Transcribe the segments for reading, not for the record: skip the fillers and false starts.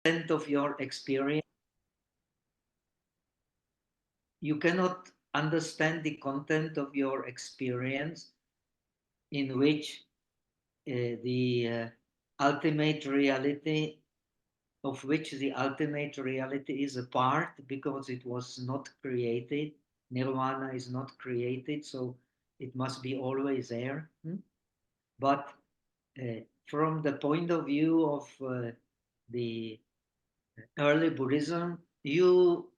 content of your experience. You cannot understand the content of your experience in which the ultimate reality of which the ultimate reality is a part because it was not created. Nirvana is not created, so it must be always there. But from the point of view of the early Buddhism, you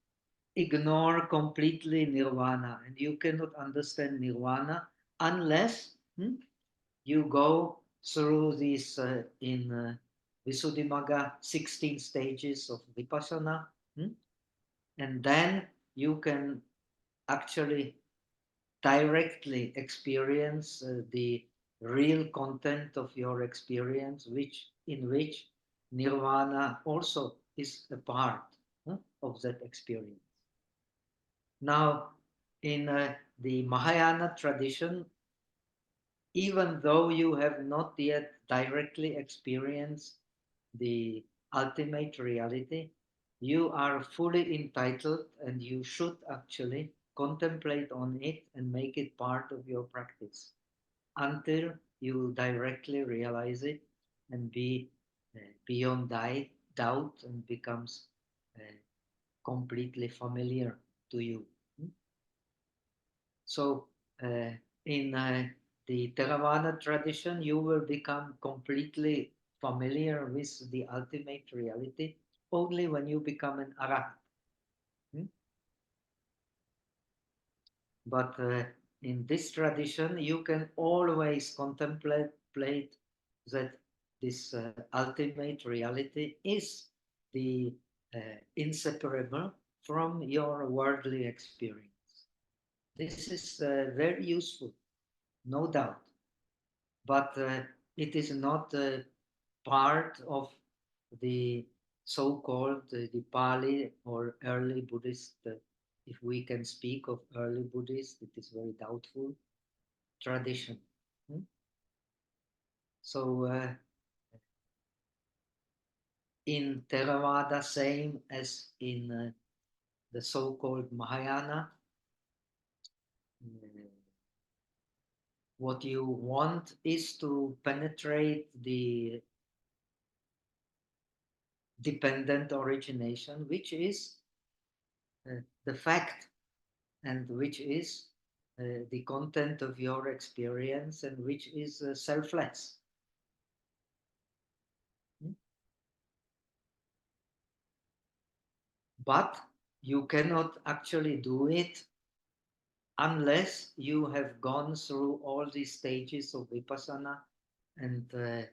ignore completely nirvana and you cannot understand nirvana unless you go through these in Visuddhimagga 16 stages of Vipassana, and then you can actually directly experience the real content of your experience, which in which nirvana also is a part of that experience. Now, in the Mahayana tradition, even though you have not yet directly experienced the ultimate reality, you are fully entitled and you should actually contemplate on it and make it part of your practice until you directly realize it and be beyond doubt and becomes uh, completely familiar to you. So, in the Theravada tradition, you will become completely familiar with the ultimate reality only when you become an arhat. But in this tradition, you can always contemplate that this ultimate reality is the inseparable from your worldly experience. This is very useful, no doubt, but it is not part of the so-called the Pali or early Buddhist, if we can speak of early Buddhist, it is very doubtful, tradition. So in Theravada, same as in the so-called Mahayana, uh, what you want is to penetrate the dependent origination, which is the fact and which is the content of your experience and which is selfless. But you cannot actually do it unless you have gone through all these stages of vipassana and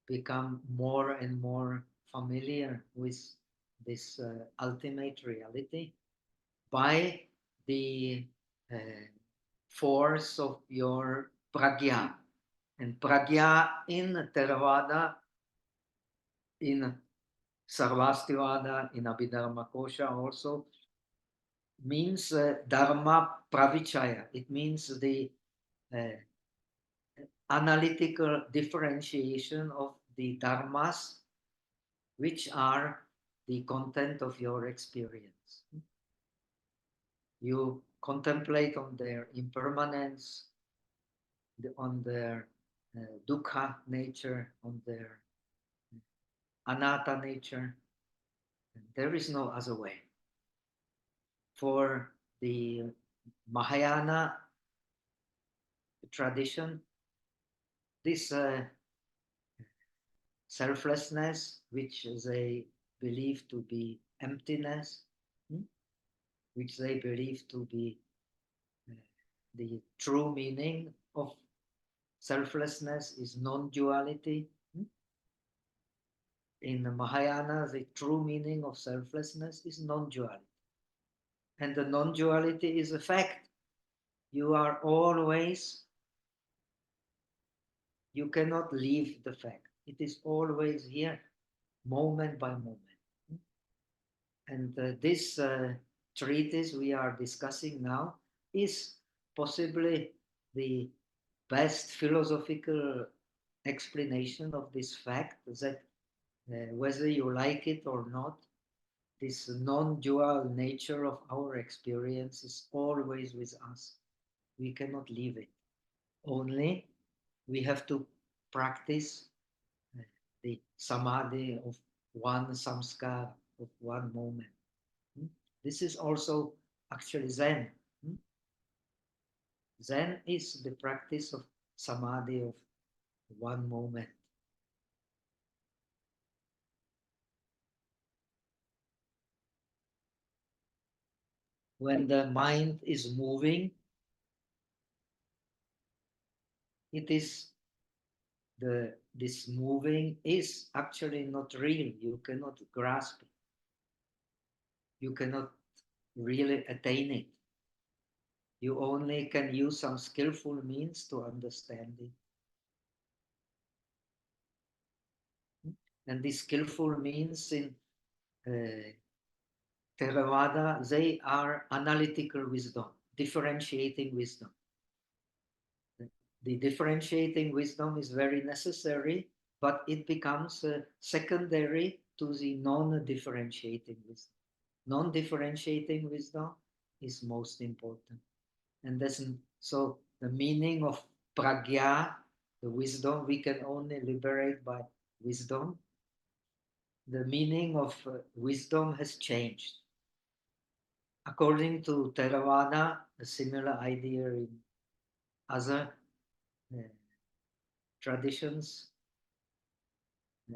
become more and more familiar with this ultimate reality by the uh, force of your pragya. And pragya in Theravada, in Sarvastivada, in Abhidharma Kosha also means dharma pravichaya. It means the uh, analytical differentiation of the dharmas, which are the content of your experience. You contemplate on their impermanence, on their dukkha nature, on their anatta nature. There is no other way. For the Mahayana tradition, this selflessness, which they believe to be emptiness, which they believe to be uh, the true meaning of selflessness is non-duality. In the Mahayana, the true meaning of selflessness is non-duality. And the non-duality is a fact. You are always, you cannot leave the fact. It is always here, moment by moment. And this treatise we are discussing now is possibly the best philosophical explanation of this fact that whether you like it or not. This non-dual nature of our experience is always with us. We cannot leave it. Only we have to practice uh, the samadhi of one samskar, of one moment. Hmm? This is also actually Zen. Hmm? Zen is the practice of samadhi of one moment. When the mind is moving, it is this moving is actually not real. You cannot grasp it. You cannot really attain it. You only can use some skillful means to understand it. And these skillful means in uh, Theravada, they are analytical wisdom, differentiating wisdom. The differentiating wisdom is very necessary, but it becomes secondary to the non-differentiating wisdom. Non-differentiating wisdom is most important. And so the meaning of pragya, the wisdom, we can only liberate by wisdom. The meaning of wisdom has changed. According to Theravada, a similar idea in other uh, traditions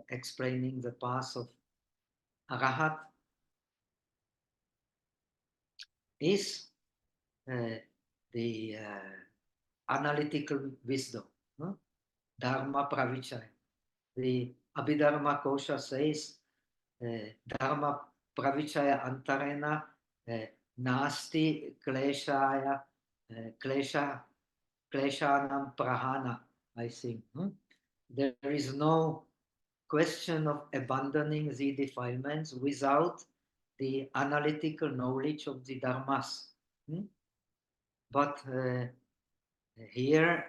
explaining the path of Arahat is uh, the analytical wisdom, no? Dharma pravichaya. The Abhidharma Kosha says, Dharma pravichaya antarena nasti kleshaya, klesha, kleshanam prahana, I think. There is no question of abandoning the defilements without the analytical knowledge of the dharmas. But here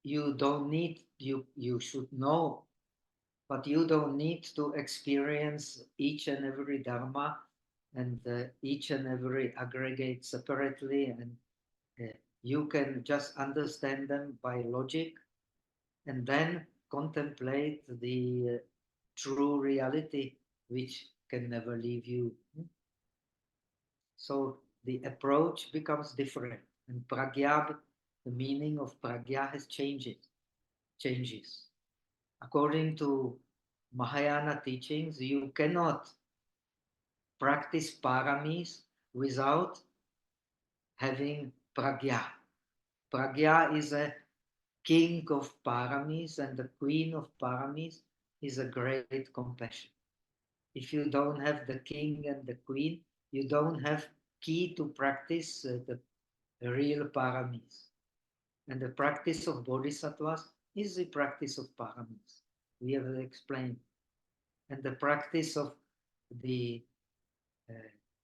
you don't need, you should know, but you don't need to experience each and every dharma and each and every aggregate separately, and you can just understand them by logic and then contemplate the true reality which can never leave you. So the approach becomes different, and pragya, the meaning of pragya has changes. According to Mahayana teachings, you cannot practice paramis without having pragya. Pragya is a king of paramis, and the queen of paramis is a great compassion. If you don't have the king and the queen, you don't have key to practice the real paramis. And the practice of bodhisattvas is the practice of paramis. We have explained. And the practice of the uh,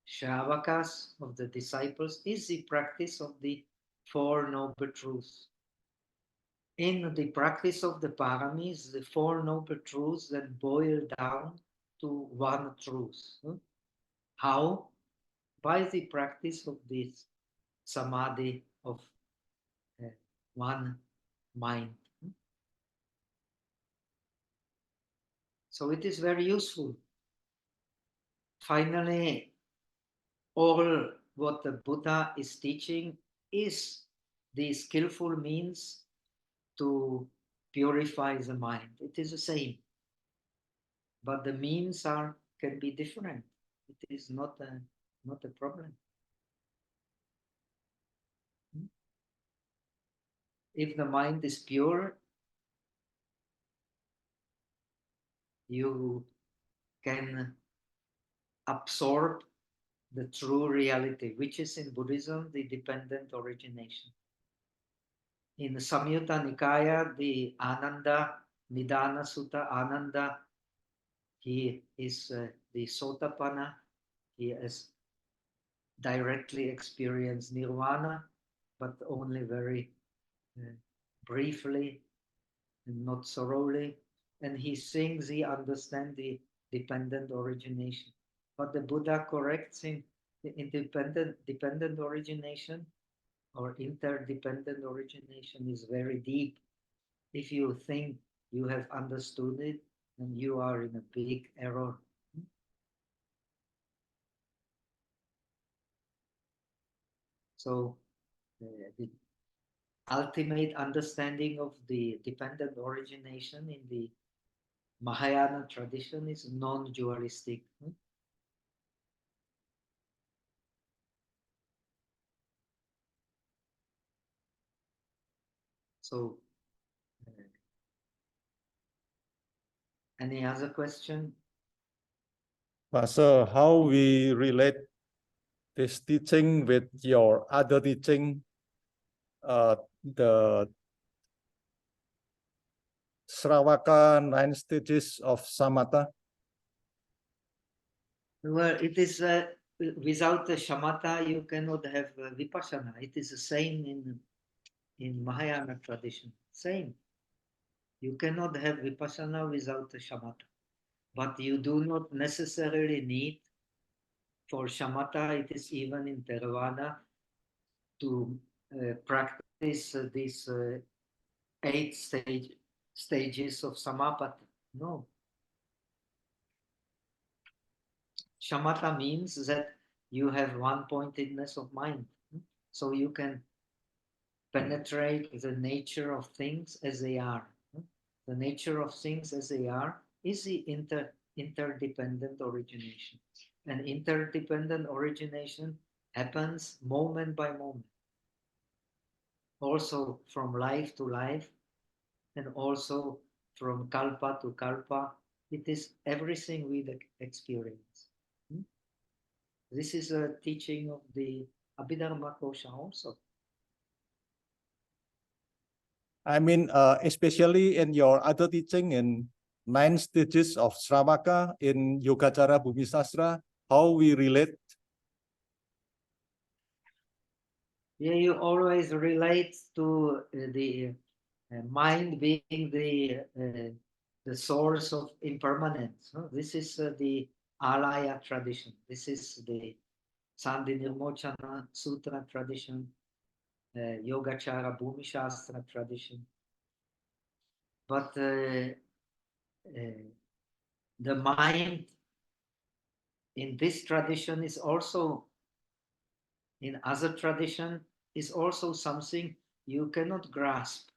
Shravakas, of the disciples, is the practice of the Four Noble Truths. In the practice of the paramis, the Four Noble Truths then boil down to one truth. How? By the practice of this samadhi of uh, one mind. So it is very useful. Finally, all what the Buddha is teaching is the skillful means to purify the mind. It is the same, but the means are can be different. It is not a problem. If the mind is pure, you can absorb the true reality, which is in Buddhism the dependent origination. In the Samyutta Nikaya, the Ananda Nidana Sutta, Ananda, he is the Sotapanna, he has directly experienced nirvana, but only very uh, briefly and not thoroughly. and he thinks he understands the dependent origination. But the Buddha corrects him, the dependent origination or interdependent origination is very deep. If you think you have understood it, then you are in a big error. So the ultimate understanding of the dependent origination in the Mahayana tradition is non-dualistic. So, any other question? Master, how we relate this teaching with your other teaching, the Sravaka 9 stages of Samatha? Well, it is without the shamatha you cannot have vipassana. It is the same in Mahayana tradition. Same. You cannot have vipassana without the shamatha. But you do not necessarily need for shamatha. It is even in Theravada to practice these eight stages of samapati. No. Shamatha means that you have one pointedness of mind. So you can penetrate the nature of things as they are. The nature of things as they are is the interdependent origination. And interdependent origination happens moment by moment. Also from life to life, and also from kalpa to kalpa. It is everything we experience. This is a teaching of the Abhidharma Kosha also. I mean, especially in your other teaching in 9 stages of Sravaka in Yogacara Bhumi Sastra, how we relate. Yeah, you always relate to the mind being the source of impermanence. This is the Alaya tradition. This is the Sandhi Nirmochana Sutra tradition, Yogacara Bhumi Shastra tradition. But the mind in this tradition is also, in other tradition, is also something you cannot grasp.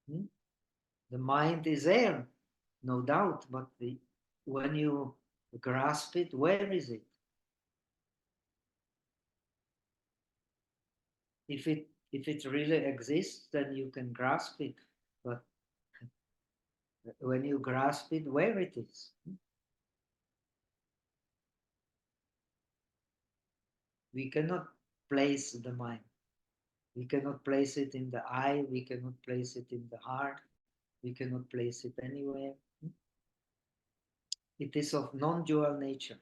The mind is there, no doubt, but when you grasp it, where is it? If it really exists, then you can grasp it. But when you grasp it, where it is? We cannot place the mind. We cannot place it in the eye. We cannot place it in the heart. We cannot place it anywhere. It is of non-dual nature.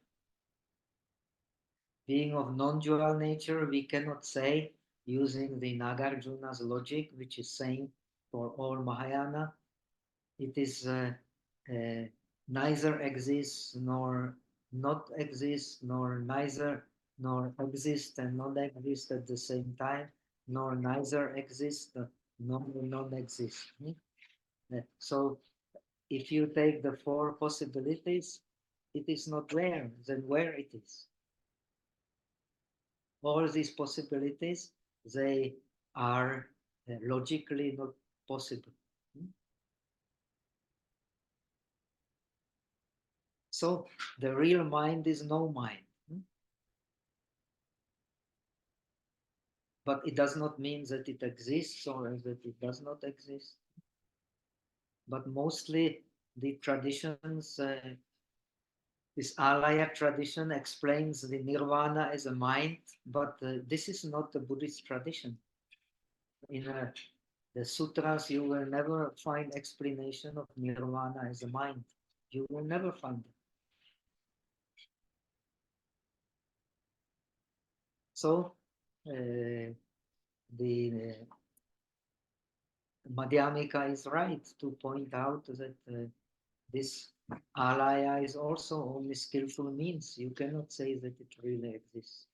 Being of non-dual nature, we cannot say, using the Nagarjuna's logic, which is saying for all Mahayana, it is neither exists nor not exists, nor neither nor exist and not exist at the same time, nor neither exist nor non-exist. So if you take the four possibilities, it is not there, then where it is? All these possibilities, they are logically not possible. So the real mind is no mind. But it does not mean that it exists or that it does not exist. But mostly the traditions, this Alaya tradition explains the nirvana as a mind, but this is not the Buddhist tradition. In the sutras, you will never find explanation of nirvana as a mind. You will never find it. So the Madhyamika is right to point out that this alaya is also only skillful means. You cannot say that it really exists.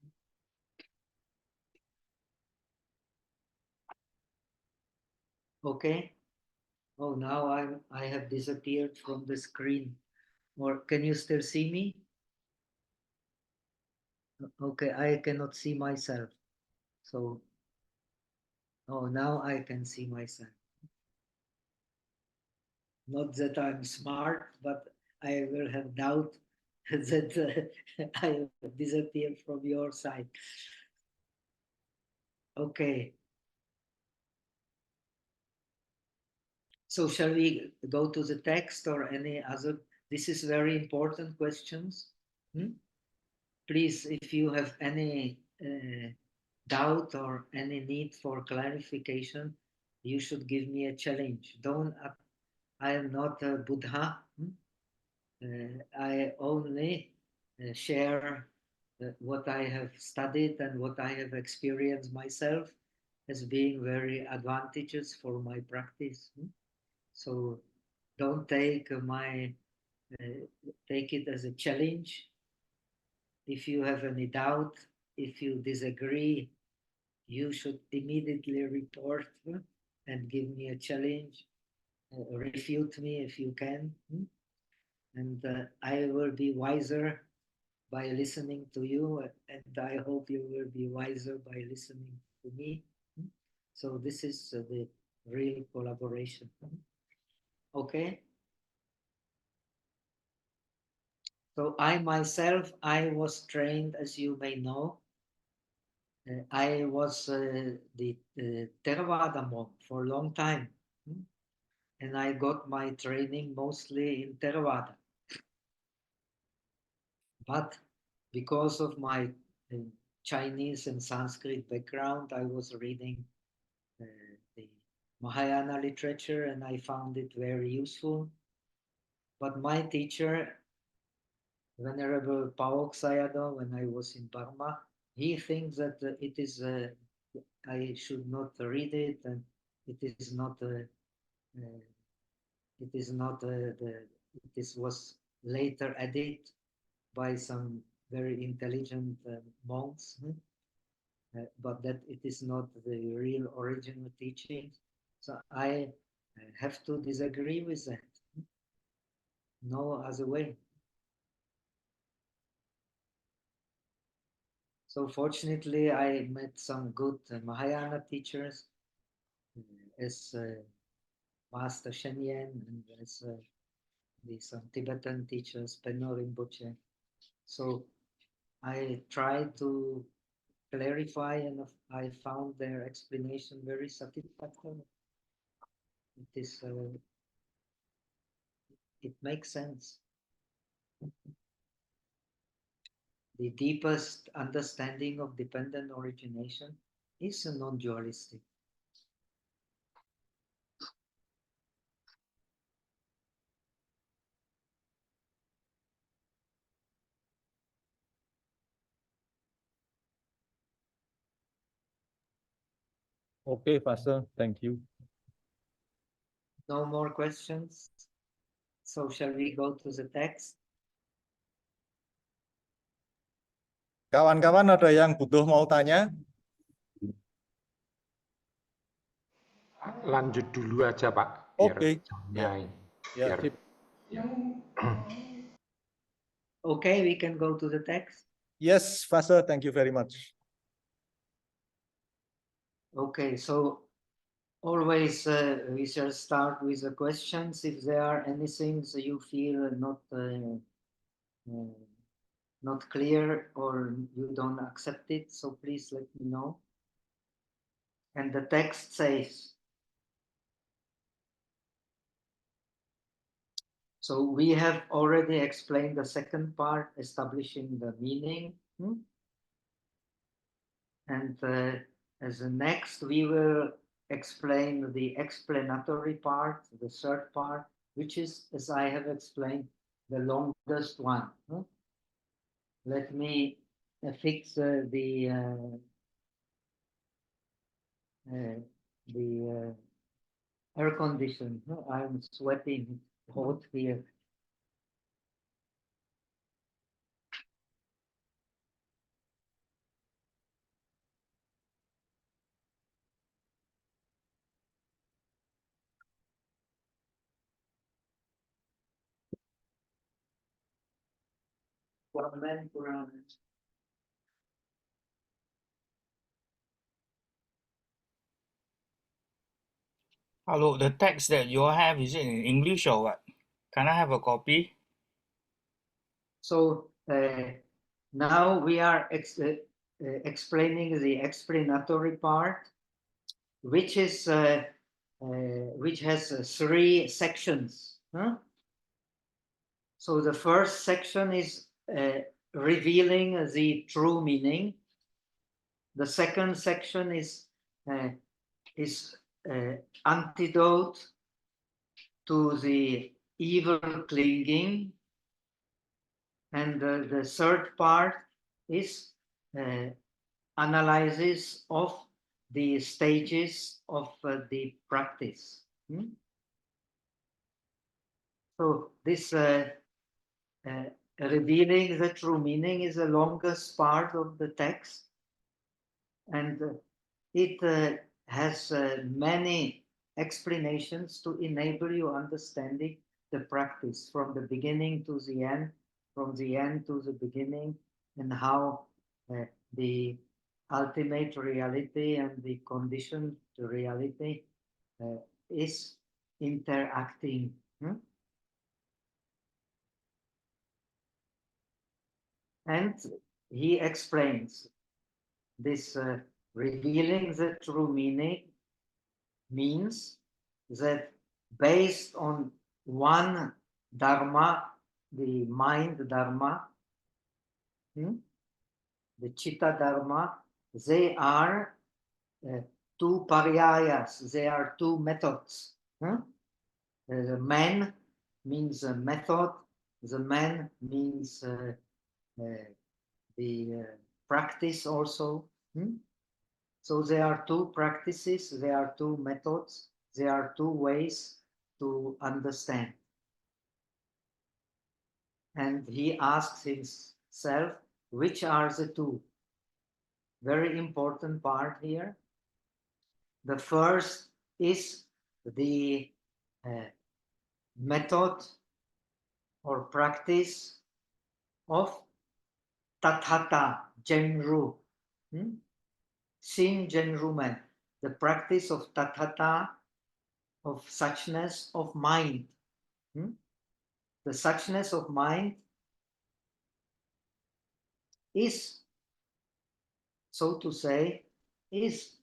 Okay. Oh, now I have disappeared from the screen. Or can you still see me? Okay, I cannot see myself. So, oh, now I can see myself. Not that I'm smart, but I will have doubt that I have disappeared from your side. Okay. So shall we go to the text or any other? This is very important questions. Hmm? Please, if you have any doubt or any need for clarification, you should give me a challenge. Don't. I am not a Buddha. I only share what I have studied and what I have experienced myself as being very advantageous for my practice. So don't take take it as a challenge. If you have any doubt, if you disagree, you should immediately report and give me a challenge, refute me if you can, and I will be wiser by listening to you, and I hope you will be wiser by listening to me. So this is the real collaboration. Okay. So I myself, I was trained, as you may know, I was the Theravada monk for a long time. And I got my training mostly in Theravada. But because of my uh, Chinese and Sanskrit background, I was reading the Mahayana literature and I found it very useful. But my teacher, Venerable Paok Sayadaw, when I was in Burma, he thinks that it is I should not read it, and it is not it is not this was later added by some very intelligent monks, but that it is not the real original teaching. So I have to disagree with that. No other way. So fortunately, I met some good Mahayana teachers as Master Shen Yen and as some Tibetan teachers, Penno Rinpoche. So I tried to clarify and I found their explanation very satisfactory. It makes sense. The deepest understanding of dependent origination is a non-dualistic. Okay, Pastor, thank you. No more questions? So shall we go to the text? Kawan-kawan ada yang butuh mau tanya? Lanjut dulu aja Pak, biar Oke. jamnya Ya, biar sip. Okay, we can go to the text. Yes, Pastor, thank you very much. Okay, so always we shall start with the questions. If there are anything that you feel not clear or you don't accept it, so please let me know. And the text says, so we have already explained the second part, establishing the meaning. And as the next, we will explain the explanatory part, the third part, which is, as I have explained, the longest one. Let me fix the air conditioned. No, I'm sweating hot here. Gutman Purana. Hello, the text that you all have, is it in English or what? Can I have a copy? So now we are explaining the explanatory part, which is which has 3 sections. Huh? So the first section is revealing the true meaning. The second section is antidote to the evil clinging, and the third part is analysis of the stages of the practice. So this revealing the true meaning is the longest part of the text, and it has many explanations to enable you understanding the practice from the beginning to the end, from the end to the beginning, and how the ultimate reality and the conditioned reality is interacting. And he explains this revealing the true meaning means that based on one dharma, the mind dharma, the chitta dharma, they are 2 paryayas, they are 2 methods. The man means a method, the man means the practice also. So there are 2 practices, there are 2 methods, there are 2 ways to understand. And he asks himself, which are the 2? Very important part here. The first is the method or practice of tathata, Genru. Sin Genruman, the practice of tathata, of suchness of mind. The suchness of mind is, so to say, is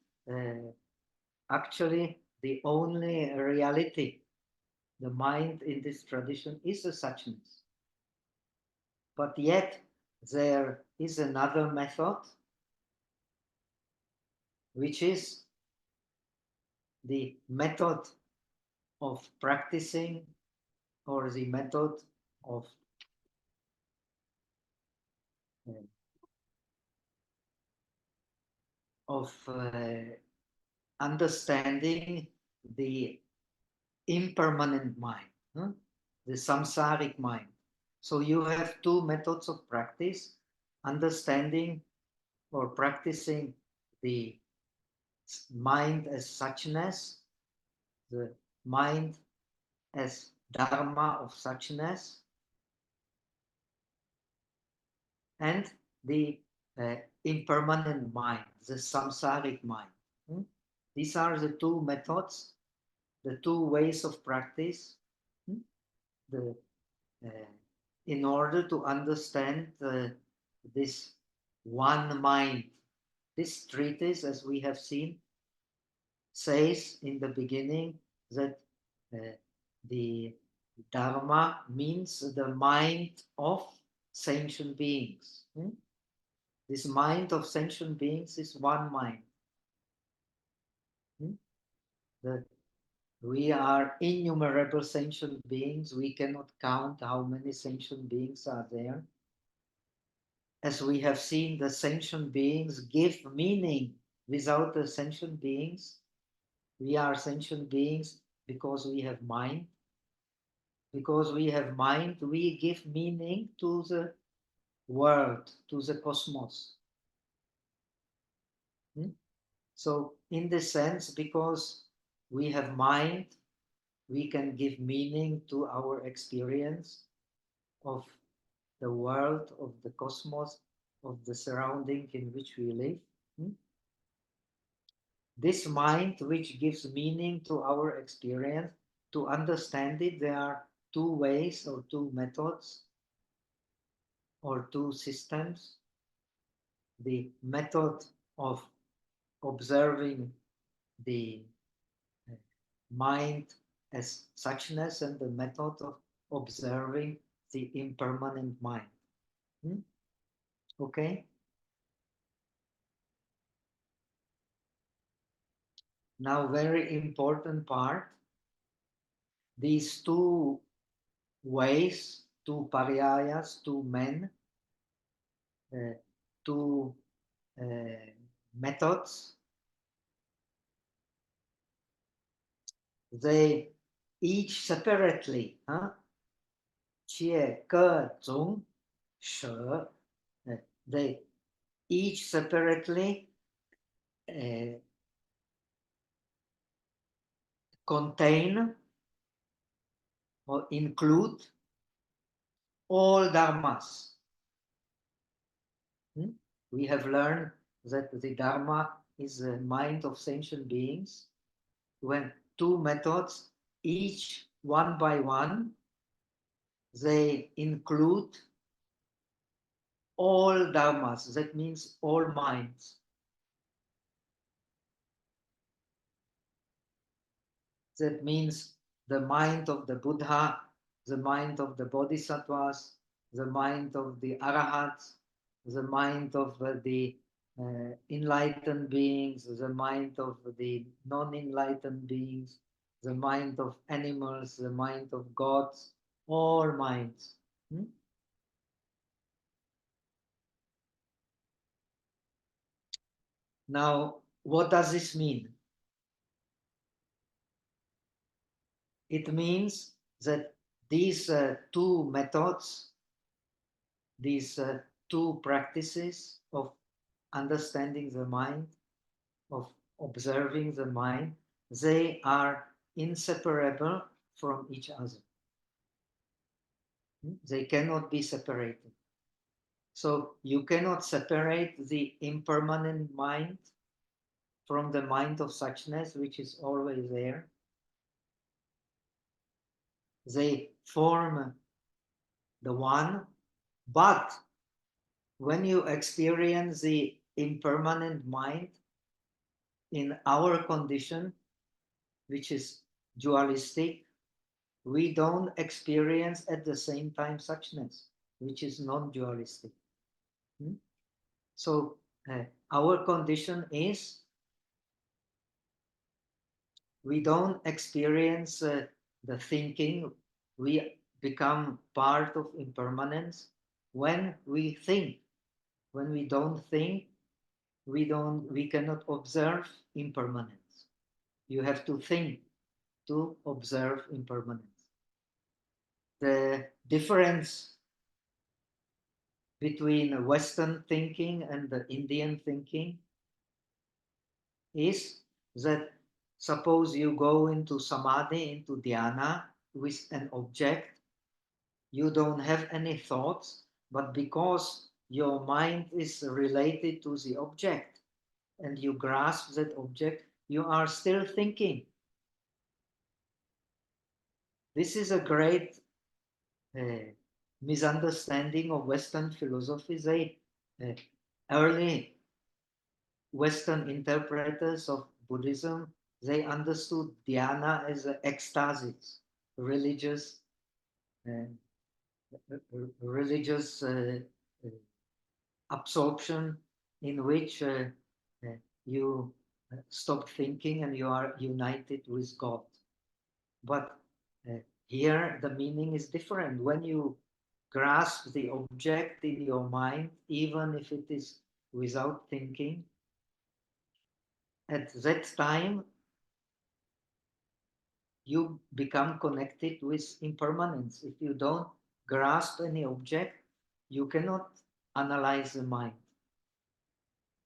actually the only reality. The mind in this tradition is a suchness. But yet there is another method, which is the method of practicing, or the method of understanding the impermanent mind, the samsaric mind. So you have 2 methods of practice, understanding or practicing the mind as suchness, the mind as dharma of suchness, and the impermanent mind, the samsaric mind. These are the 2 methods, the 2 ways of practice. In order to understand this one mind. This treatise, as we have seen, says in the beginning that the Dharma means the mind of sentient beings. This mind of sentient beings is one mind. We are innumerable sentient beings. We cannot count how many sentient beings are there. As we have seen, the sentient beings give meaning. Without the sentient beings, we are sentient beings, because we have mind. Because we have mind, we give meaning to the world, to the cosmos. So in this sense, because we have mind, we can give meaning to our experience of the world, of the cosmos, of the surrounding in which we live. This mind, which gives meaning to our experience, to understand it, there are two ways or two methods or two systems. The method of observing the mind as suchness and the method of observing the impermanent mind. Okay? Now, very important part, these two ways, two paryayas, two men, two methods, they each separately, Jie, Ke, Zong, She, they each separately contain or include all dharmas. We have learned that the dharma is the mind of sentient beings. When two methods, each one by one, they include all dharmas. That means all minds. That means the mind of the Buddha, the mind of the Bodhisattvas, the mind of the Arahats, the mind of the enlightened beings, the mind of the non-enlightened beings, the mind of animals, the mind of gods, all minds. Now, what does this mean? It means that these two methods, these two practices of understanding the mind, of observing the mind, they are inseparable from each other. They cannot be separated. So you cannot separate the impermanent mind from the mind of suchness, which is always there. They form the one, but when you experience the impermanent mind in our condition, which is dualistic, we don't experience at the same time suchness, which is non-dualistic. So our condition is we don't experience the thinking, we become part of impermanence when we think. When we don't think, we cannot observe impermanence. You have to think to observe impermanence. The difference between Western thinking and the Indian thinking is that suppose you go into samadhi, into dhyana with an object, you don't have any thoughts, but because your mind is related to the object and you grasp that object, you are still thinking. This is a great misunderstanding of Western philosophy. They early Western interpreters of Buddhism, they understood dhyana as ecstasis, religious, uh, religious absorption in which you stop thinking and you are united with God. But here the meaning is different. When you grasp the object in your mind, even if it is without thinking, at that time you become connected with impermanence. If you don't grasp any object, you cannot analyze the mind.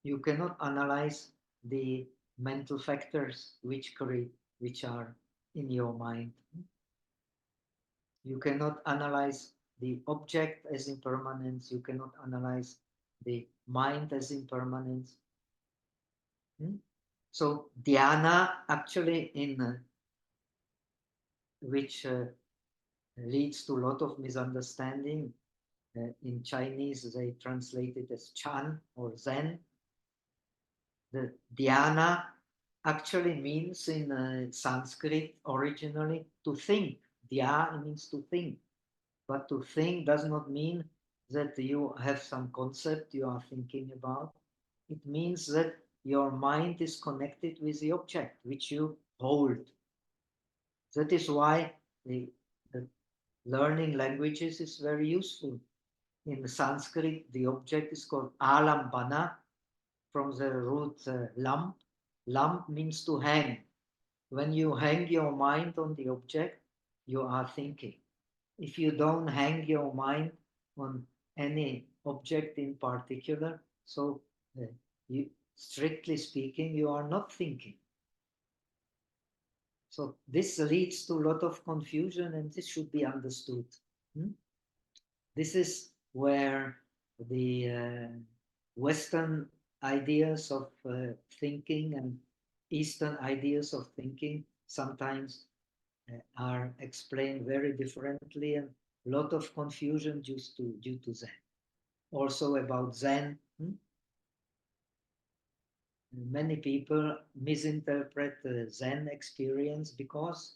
You cannot analyze the mental factors which are in your mind. You cannot analyze the object as impermanence. You cannot analyze the mind as impermanence. So dhyana actually which leads to a lot of misunderstanding. In Chinese, they translate it as Chan or Zen. The dhyana actually means in Sanskrit originally to think. Dhya means to think. But to think does not mean that you have some concept you are thinking about. It means that your mind is connected with the object which you hold. That is why the learning languages is very useful. In Sanskrit, the object is called alambana from the root lamp. Lamp means to hang. When you hang your mind on the object, you are thinking. If you don't hang your mind on any object in particular, so you, strictly speaking, you are not thinking. So this leads to a lot of confusion, and this should be understood. This is where the Western ideas of thinking and Eastern ideas of thinking sometimes are explained very differently, and a lot of confusion due to Zen. Also about Zen, many people misinterpret the Zen experience because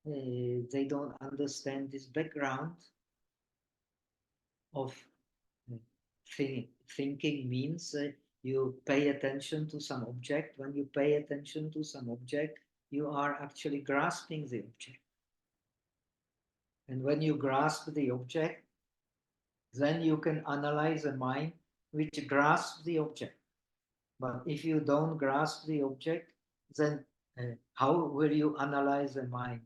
they don't understand this background of thinking means you pay attention to some object. When you pay attention to some object, you are actually grasping the object. And when you grasp the object, then you can analyze a mind which grasps the object. But if you don't grasp the object, then how will you analyze a mind?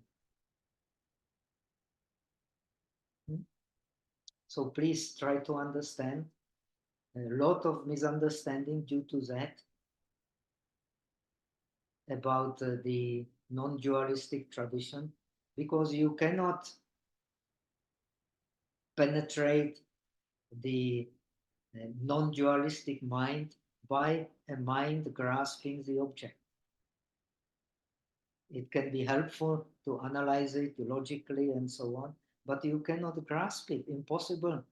So please try to understand. A lot of misunderstanding due to that about the non-dualistic tradition, because you cannot penetrate the non-dualistic mind by a mind grasping the object. It can be helpful to analyze it logically and so on, but you cannot grasp it, impossible.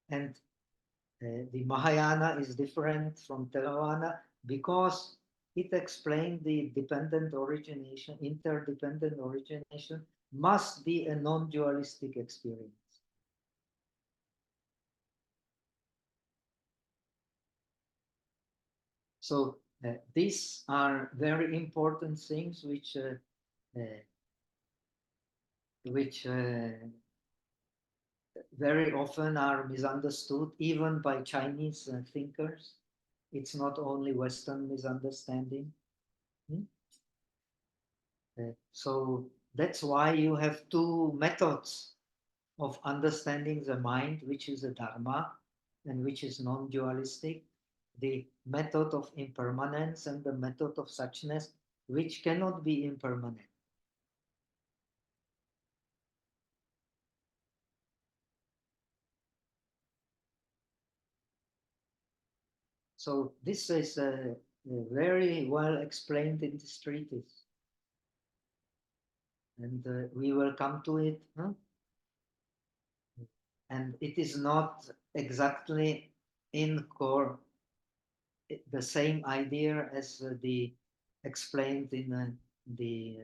And the Mahayana is different from Theravada because it explained the dependent origination, interdependent origination must be a non-dualistic experience. So these are very important things which very often are misunderstood even by Chinese thinkers. It's not only Western misunderstanding. So that's why you have two methods of understanding the mind, which is a dharma and which is non-dualistic, the method of impermanence and the method of suchness, which cannot be impermanent. So this is very well explained in this treatise. And we will come to it. And it is not exactly in core the same idea as the explained in the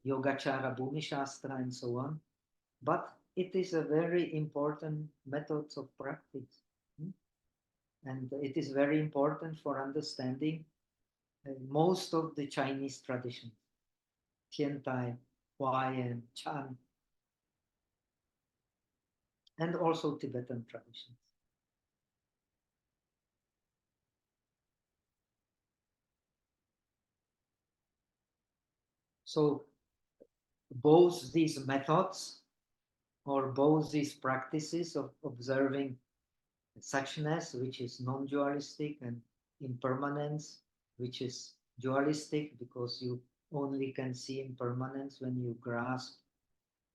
Yogacara Bhumi Shastra and so on, but it is a very important method of practice. And it is very important for understanding most of the Chinese traditions, Tiantai, Huai, and Chan, and also Tibetan traditions. So both these methods or both these practices of observing suchness, which is non-dualistic, and impermanence, which is dualistic, because you only can see impermanence when you grasp,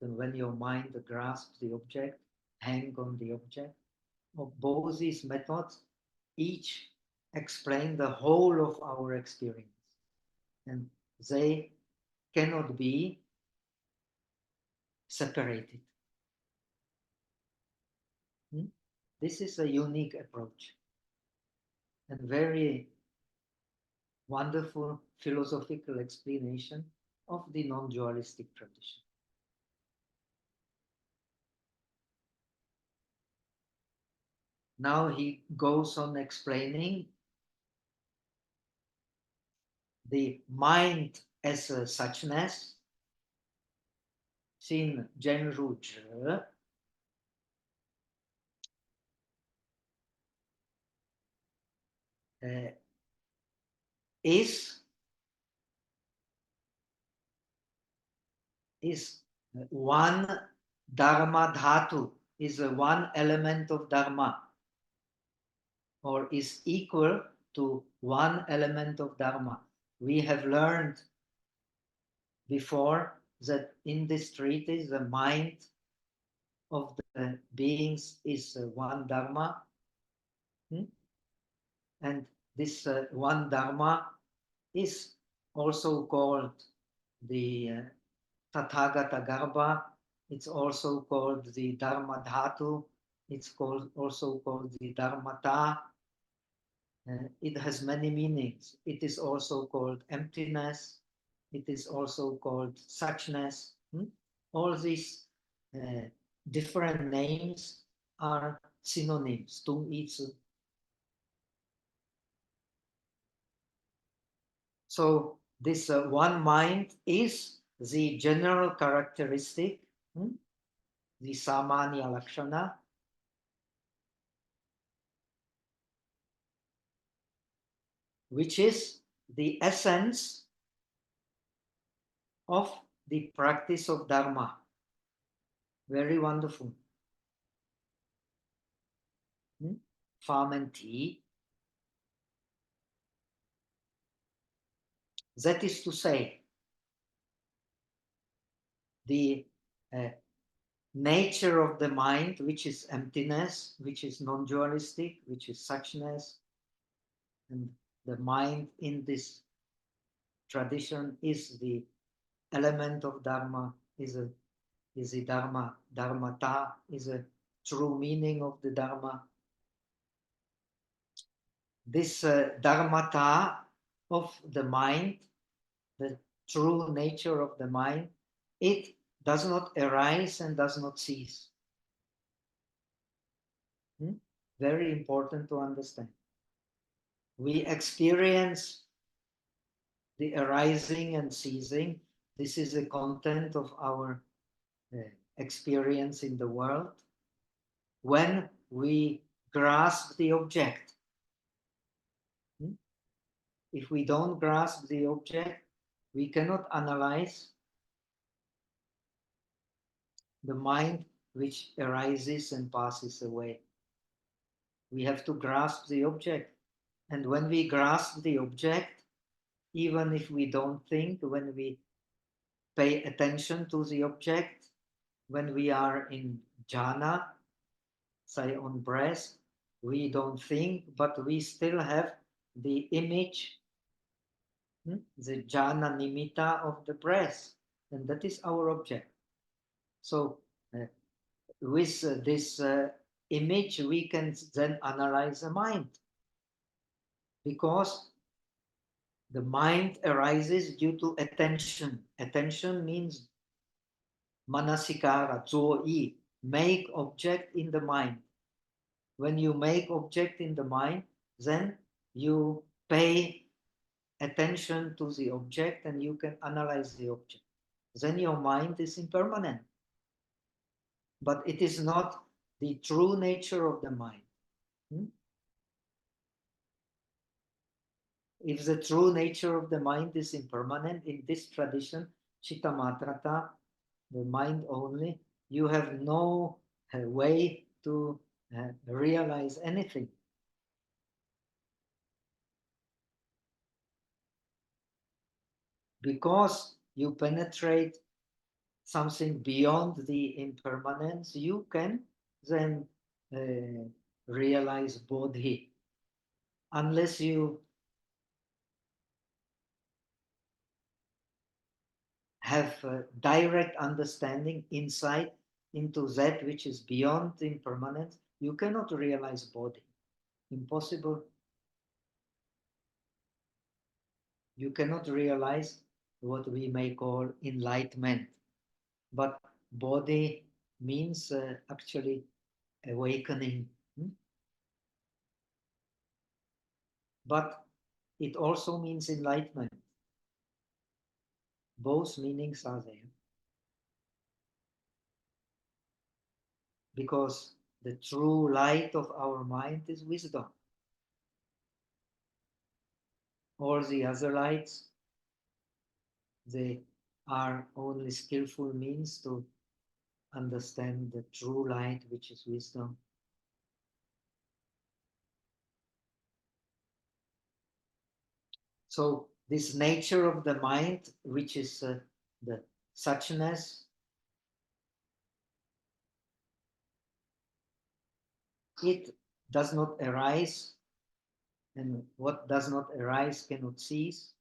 and when your mind grasps the object, hang on the object. Of both these methods, each explain the whole of our experience, and they cannot be separated. This is a unique approach and very wonderful philosophical explanation of the non-dualistic tradition. Now he goes on explaining the mind as a suchness, Xin Zhen Ru Zhi, is one dharma dhatu, is one element of dharma, or is equal to one element of dharma. We have learned before that in this treatise the mind of the beings is one dharma, and this one dharma is also called the Tathagata Garbha. It's also called the Dharma Dhatu. It's also called the Dharmata. It has many meanings. It is also called emptiness. It is also called suchness. All these different names are synonyms. Tung Itsu. So this one mind is the general characteristic, the Samanya Lakshana, which is the essence of the practice of Dharma. Very wonderful. Farm and tea. That is to say, the nature of the mind, which is emptiness, which is non-dualistic, which is suchness, and the mind in this tradition is the element of Dharma, is the Dharma, Dharmata, is a true meaning of the Dharma. This Dharmata of the mind, the true nature of the mind, it does not arise and does not cease. Very important to understand. We experience the arising and ceasing. This is the content of our experience in the world. When we grasp the object, if we don't grasp the object, we cannot analyze the mind which arises and passes away. We have to grasp the object. And when we grasp the object, even if we don't think, when we pay attention to the object, when we are in jhana, say on breath, we don't think, but we still have the image, the jhana nimitta of the breath, and that is our object. So with this image, we can then analyze the mind, because the mind arises due to attention. Attention means manasikara, zo'i, make object in the mind. When you make object in the mind, then you pay attention to the object and you can analyze the object. Then your mind is impermanent. But it is not the true nature of the mind. If the true nature of the mind is impermanent, in this tradition, chitta matrata, the mind only, you have no way to realize anything. Because you penetrate something beyond the impermanence, you can then realize bodhi. Unless you have direct understanding, insight into that which is beyond impermanence, you cannot realize bodhi. Impossible. You cannot realize what we may call enlightenment. But bodhi means actually awakening. But it also means enlightenment. Both meanings are there. Because the true light of our mind is wisdom. All the other lights, they are only skillful means to understand the true light, which is wisdom. So this nature of the mind, which is the suchness, it does not arise, and what does not arise cannot cease.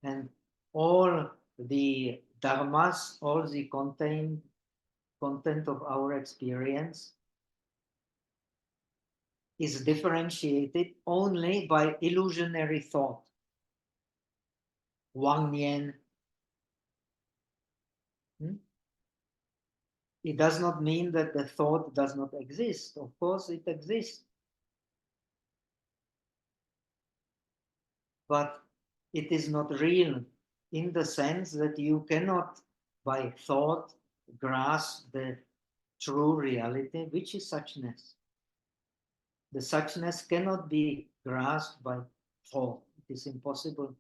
And all the dharmas, all the content of our experience is differentiated only by illusionary thought. Wang Nian. It does not mean that the thought does not exist. Of course, it exists. But it is not real in the sense that you cannot, by thought, grasp the true reality, which is suchness. The suchness cannot be grasped by thought. It is impossible.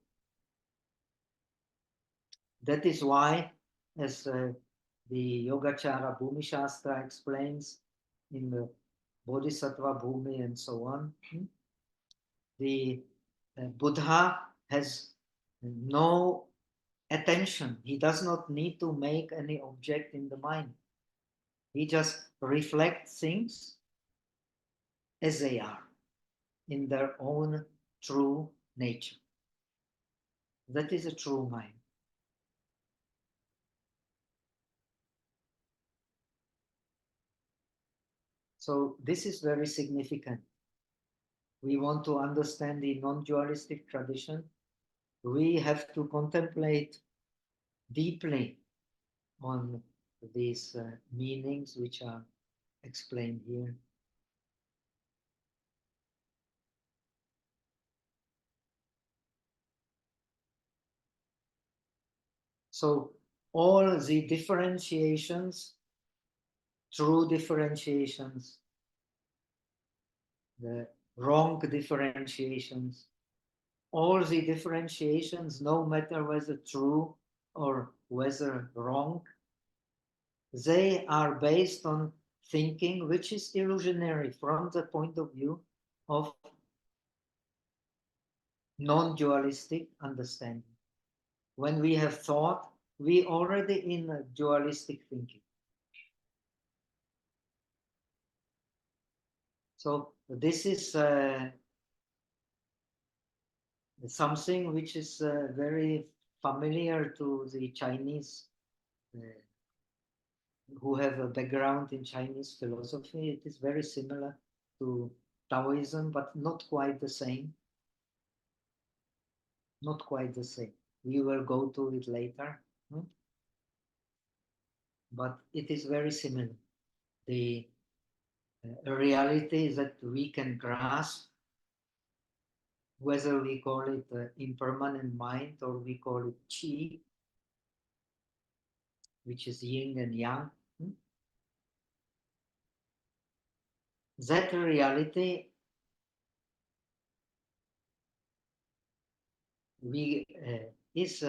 That is why, as the Yogacara Bhumi Shastra explains in the Bodhisattva Bhumi and so on, the Buddha has no attention. He does not need to make any object in the mind. He just reflects things as they are in their own true nature. That is a true mind. So this is very significant. We want to understand the non-dualistic tradition. We have to contemplate deeply on these meanings which are explained here. So all the differentiations, true differentiations, the wrong differentiations, all the differentiations, no matter whether true or whether wrong, they are based on thinking which is illusionary from the point of view of non-dualistic understanding. When we have thought, we already in a dualistic thinking. So this is something which is very familiar to the Chinese who have a background in Chinese philosophy. It is very similar to Taoism, but not quite the same. Not quite the same. We will go to it later. But it is very similar. The reality that we can grasp, whether we call it impermanent mind or we call it qi, which is yin and yang. That reality is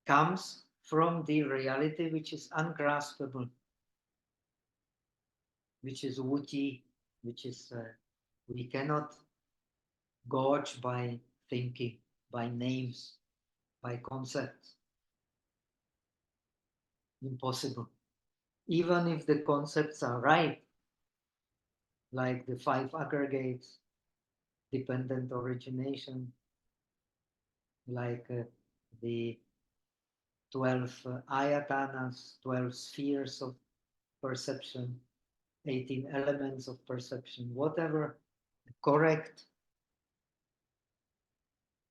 comes from the reality which is ungraspable, which is wuji, which is we cannot gauge by thinking, by names, by concepts. Impossible. Even if the concepts are right, like the 5 aggregates, dependent origination, like the 12 ayatanas, 12 spheres of perception, 18 elements of perception, whatever correct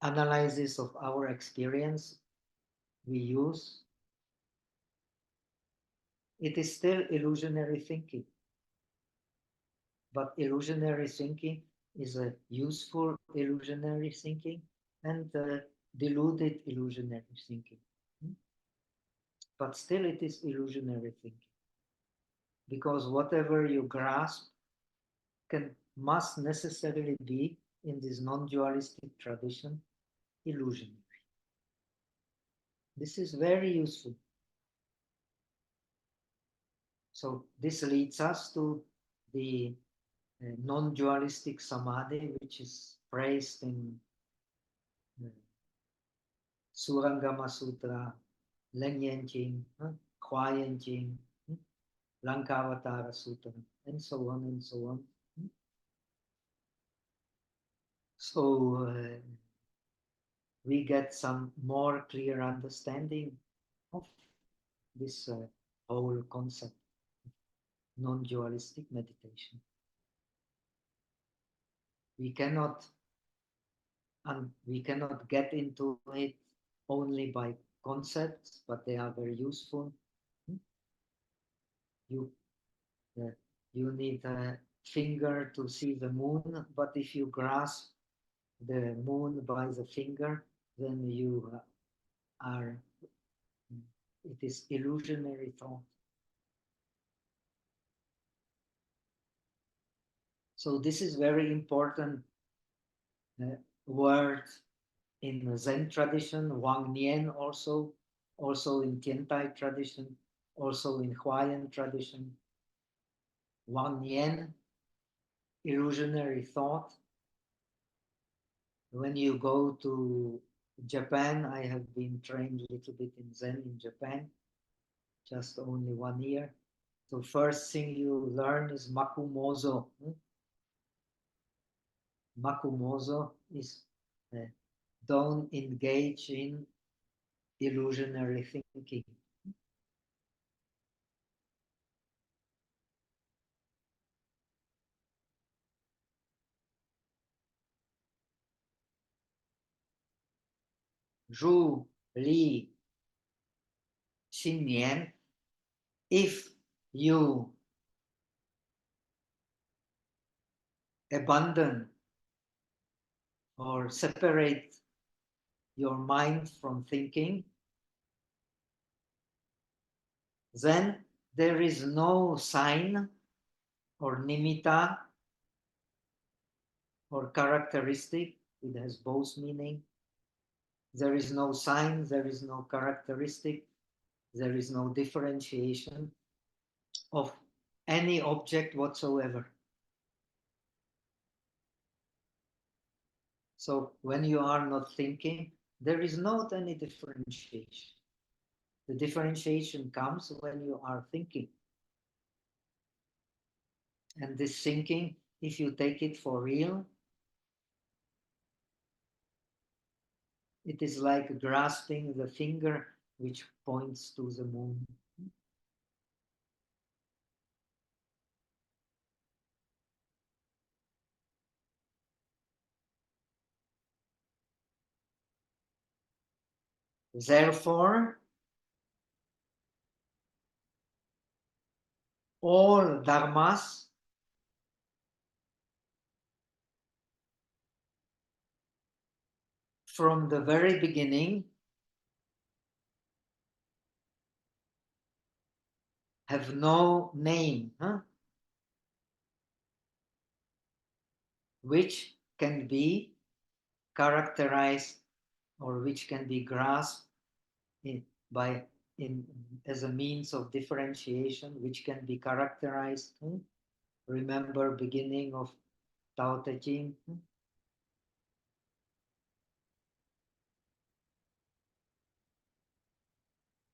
analysis of our experience we use, it is still illusionary thinking. But illusionary thinking is a useful illusionary thinking and deluded illusionary thinking. But still it is illusionary thinking. Because whatever you grasp must necessarily be, in this non-dualistic tradition, illusionary. This is very useful. So this leads us to the non-dualistic samadhi, which is praised in Surangama Sutra, Leng Jing, Hua Jing, Lankavatara Sutra, and so on and so on. So we get some more clear understanding of this whole concept, non-dualistic meditation. We cannot get into it only by concepts, but they are very useful. You need a finger to see the moon, but if you grasp the moon by the finger, then you it is illusionary thought. So this is very important word in Zen tradition, Wang Nian also in Tiantai tradition, also in Huayan tradition. Wang Nian, illusionary thought. When you go to Japan, I have been trained a little bit in Zen in Japan, just only 1 year. So first thing you learn is Makumozo. Makumozo is don't engage in illusionary thinking. Zhu Li Xin Nian, if you abandon or separate your mind from thinking, then there is no sign or nimitta or characteristic. It has both meaning. There is no sign, there is no characteristic, there is no differentiation of any object whatsoever. So when you are not thinking, there is not any differentiation. The differentiation comes when you are thinking. And this thinking, if you take it for real, it is like grasping the finger which points to the moon. Therefore, all dharmas from the very beginning have no name, which can be characterized or which can be grasped in, by in as a means of differentiation, which can be characterized. Remember beginning of Tao Te Ching.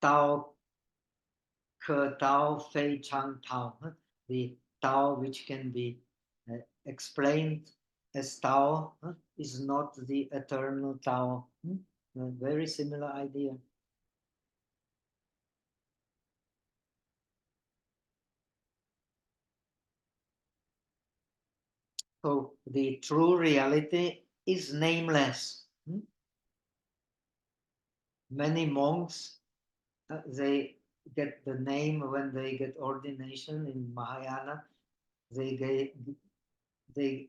Tao Ke Tao Fei Chang Tao. The Tao which can be explained as Tao is not the eternal Tao. A very similar idea. So the true reality is nameless. Many monks, they get the name when they get ordination in Mahayana. They get the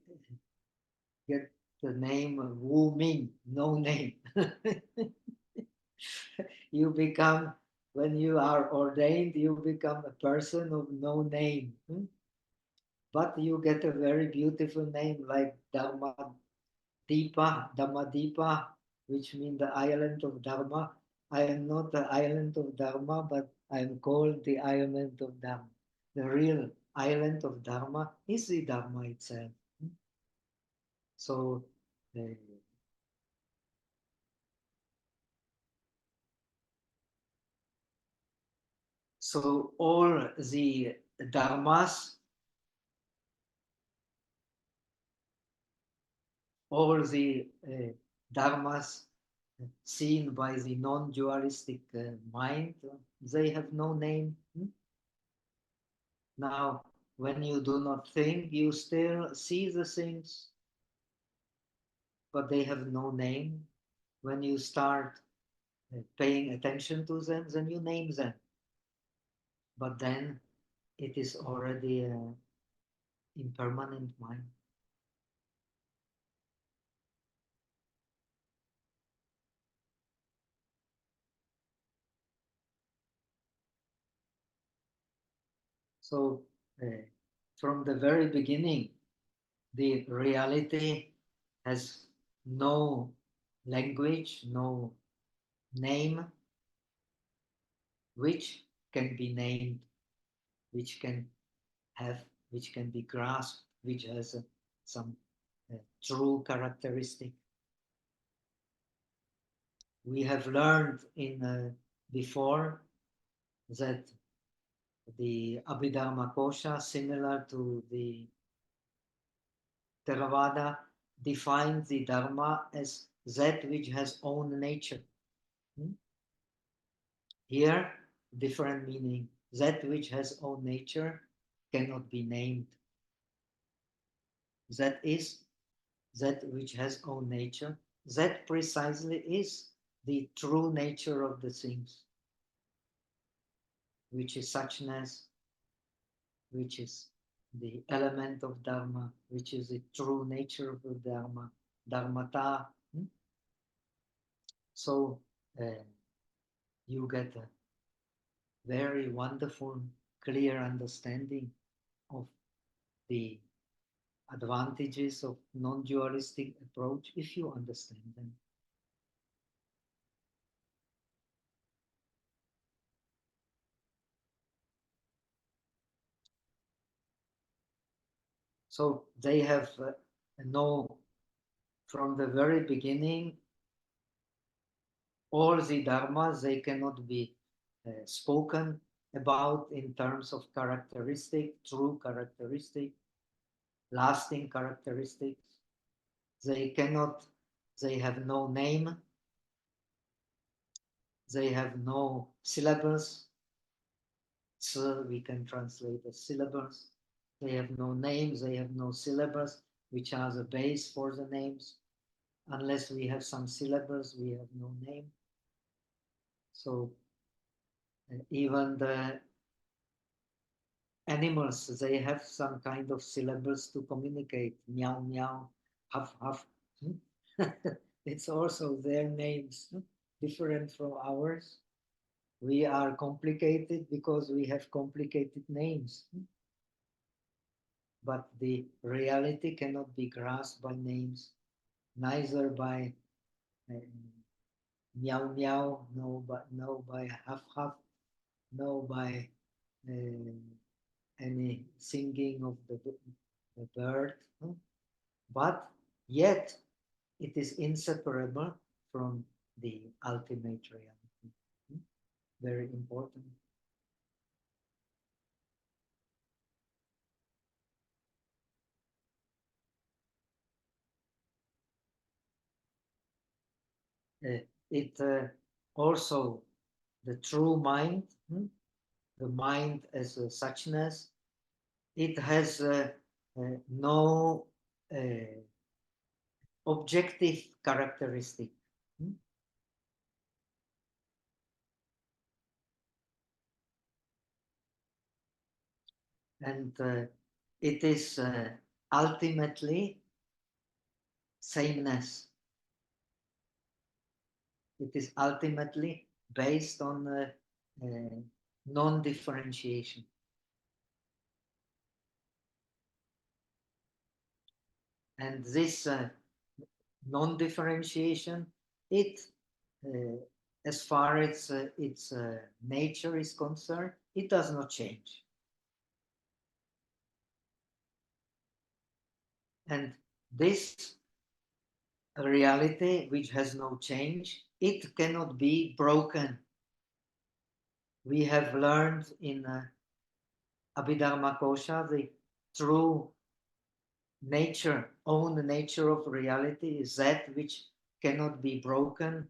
name Wu Ming, no name. You become, when you are ordained, you become a person of no name. But you get a very beautiful name like Dhamma which means the island of Dharma. I am not the island of Dharma, but I am called the island of Dharma. The real island of Dharma is the Dharma itself. So, uh, so all the Dharmas, all the Dharmas seen by the non-dualistic mind, they have no name. Now, when you do not think, you still see the things, but they have no name. When you start paying attention to them, then you name them. But then it is already an impermanent mind. So from the very beginning, the reality has no language, no name, which can be named, which can have, which can be grasped, which has some true characteristic. We have learned in before that the Abhidharma Kosha, similar to the Theravada, defines the Dharma as that which has own nature. Here, different meaning. That which has own nature cannot be named. That is, that which has own nature, that precisely is the true nature of the things, which is suchness, which is the element of Dharma, which is the true nature of the Dharma, Dharmata. So you get a very wonderful, clear understanding of the advantages of non-dualistic approach if you understand them. So they have no, from the very beginning, all the dharmas, they cannot be spoken about in terms of characteristic, true characteristic, lasting characteristics. They cannot, they have no name, they have no syllables. So we can translate as syllables. They have no names, they have no syllables, which are the base for the names. Unless we have some syllables, we have no name. So even the animals, they have some kind of syllables to communicate. Meow, meow, huff, huff. It's also their names, different from ours. We are complicated because we have complicated names. But the reality cannot be grasped by names, neither by meow meow, no by huff huff, no by any singing of the bird, but yet it is inseparable from the ultimate reality. Very important. It also the true mind, the mind as a suchness, it has no objective characteristic. And it is ultimately sameness. It is ultimately based on non-differentiation. And this non-differentiation, it, as far as its nature is concerned, it does not change. And this reality, which has no change, it cannot be broken. We have learned in Abhidharma Kosha, the true nature, own nature of reality is that which cannot be broken,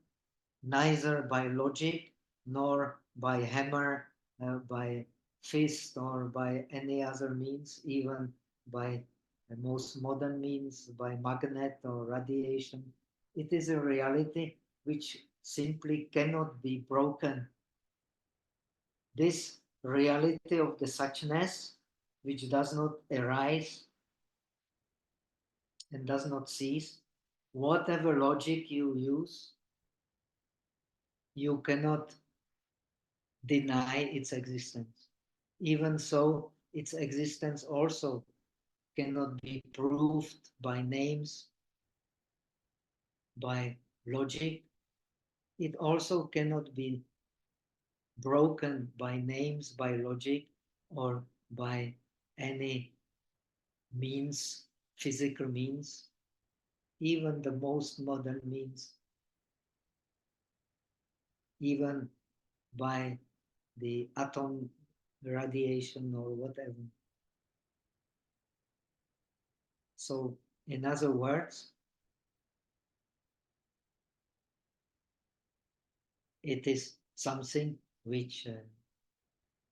neither by logic nor by hammer, by fist, or by any other means, even by the most modern means, by magnet or radiation. It is a reality which simply cannot be broken. This reality of the suchness, which does not arise and does not cease, whatever logic you use, you cannot deny its existence. Even so, its existence also cannot be proved by names, by logic. It also cannot be broken by names, by logic, or by any means, physical means, even the most modern means, even by the atom radiation or whatever. So, in other words, it is something which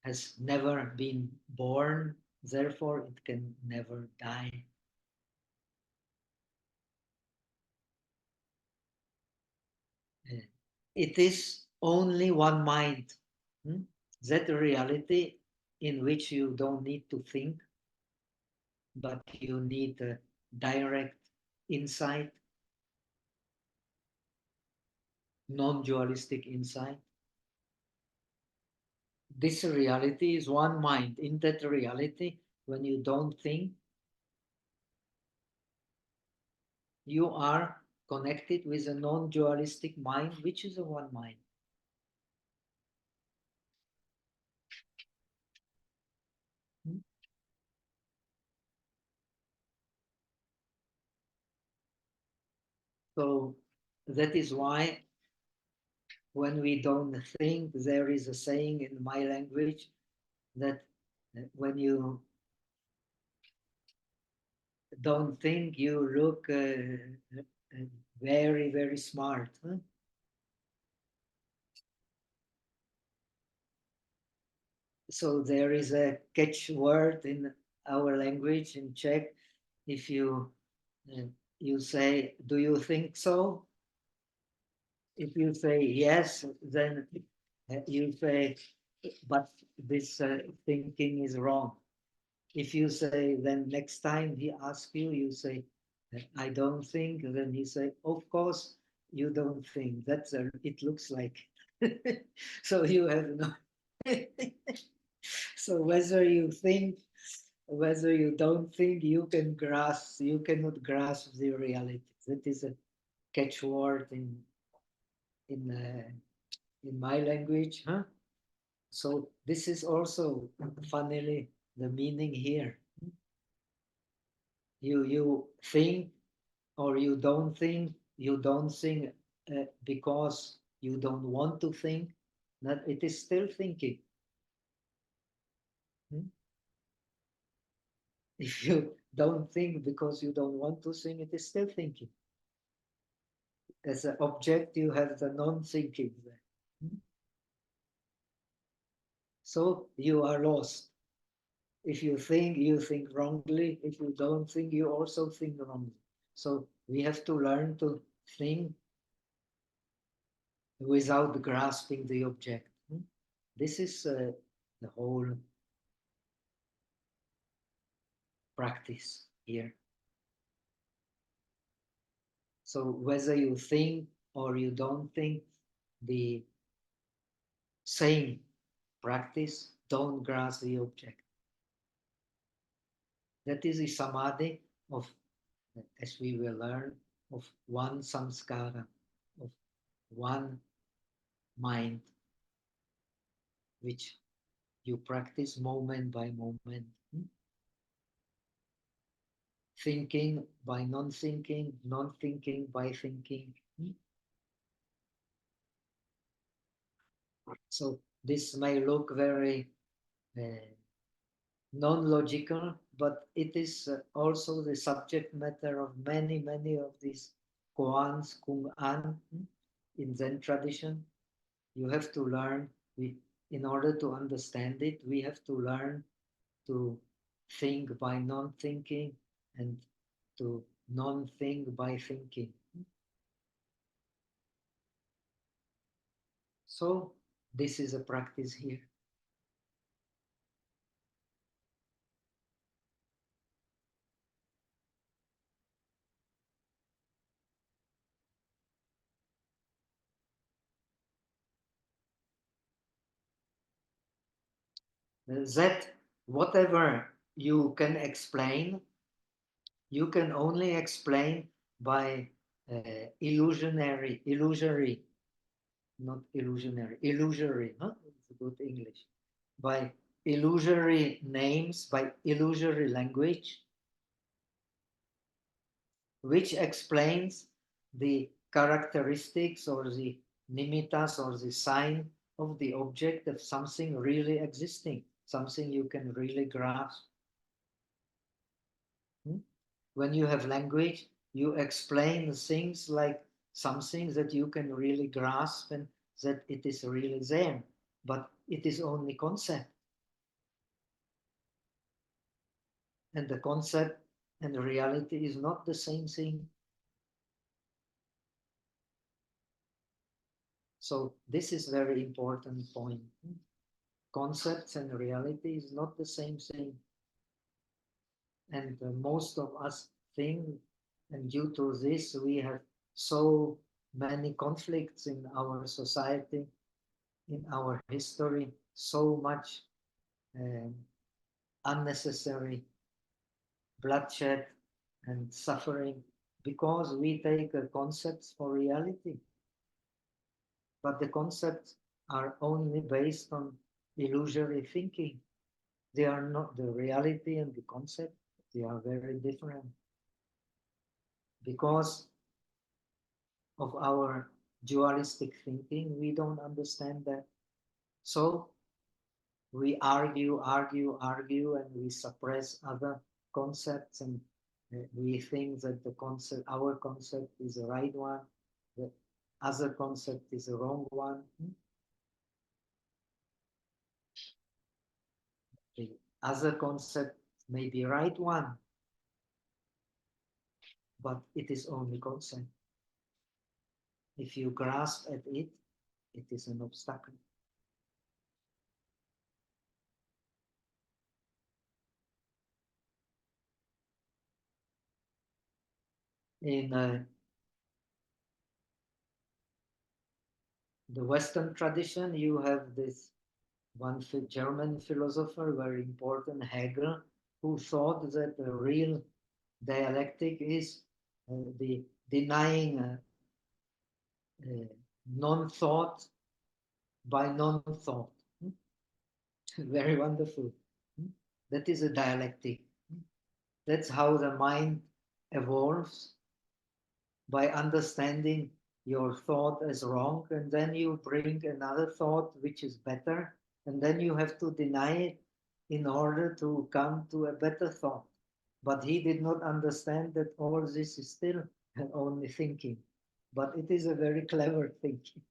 has never been born, therefore it can never die. It is only one mind. That reality in which you don't need to think, but you need a direct insight, non-dualistic insight. This reality is one mind. In that reality, when you don't think, you are connected with a non-dualistic mind, which is a one mind. So that is why when we don't think, there is a saying in my language that when you don't think, you look very, very smart. So there is a catch word in our language in Czech. If you you say, "Do you think so?" If you say yes, then you say, "But this thinking is wrong." If you say, then next time he asks you, you say, "I don't think." Then he say, "Of course you don't think. That's it looks like." So you have no. So whether you think, whether you don't think, you cannot grasp the reality. That is a catchword in my language, huh? So this is also funnily the meaning here. You think or you don't think because you don't want to think, that it is still thinking. If you don't think because you don't want to think, it is still thinking. As an object, you have the non-thinking there. So you are lost. If you think wrongly. If you don't think, you also think wrongly. So we have to learn to think without grasping the object. This is the whole practice here. So whether you think or you don't think, the same practice, don't grasp the object. That is the samadhi of, as we will learn, of one samskara, of one mind, which you practice moment by moment. Thinking by non-thinking, non-thinking by thinking. So this may look very non-logical, but it is also the subject matter of many, many of these koans, kung an, in Zen tradition. You have to learn, in order to understand it, we have to learn to think by non-thinking and to non-think by thinking. So this is a practice here. That whatever you can explain, you can only explain by illusory, not illusionary, illusory, huh? It's good English. By illusory names, by illusory language, which explains the characteristics or the nimittas or the sign of the object of something really existing, something you can really grasp. When you have language, you explain things like something that you can really grasp and that it is really there, but it is only concept. And the concept and the reality is not the same thing. So this is very important point. Concepts and reality is not the same thing. And most of us think, and due to this, we have so many conflicts in our society, in our history, so much unnecessary bloodshed and suffering, because we take concepts for reality. But the concepts are only based on illusory thinking. They are not the reality and the concept, they are very different. Because of our dualistic thinking, we don't understand that. So we argue, and we suppress other concepts, and we think that the concept, our concept, is the right one, the other concept is the wrong one. The other concept may be right one, but it is only concept. If you grasp at it, it is an obstacle. In the Western tradition, you have this one German philosopher, very important, Hegel, who thought that the real dialectic is the denying non-thought by non-thought. Very wonderful. That is a dialectic. That's how the mind evolves, by understanding your thought as wrong, and then you bring another thought which is better, and then you have to deny it in order to come to a better thought. But he did not understand that all this is still only thinking, but it is a very clever thinking.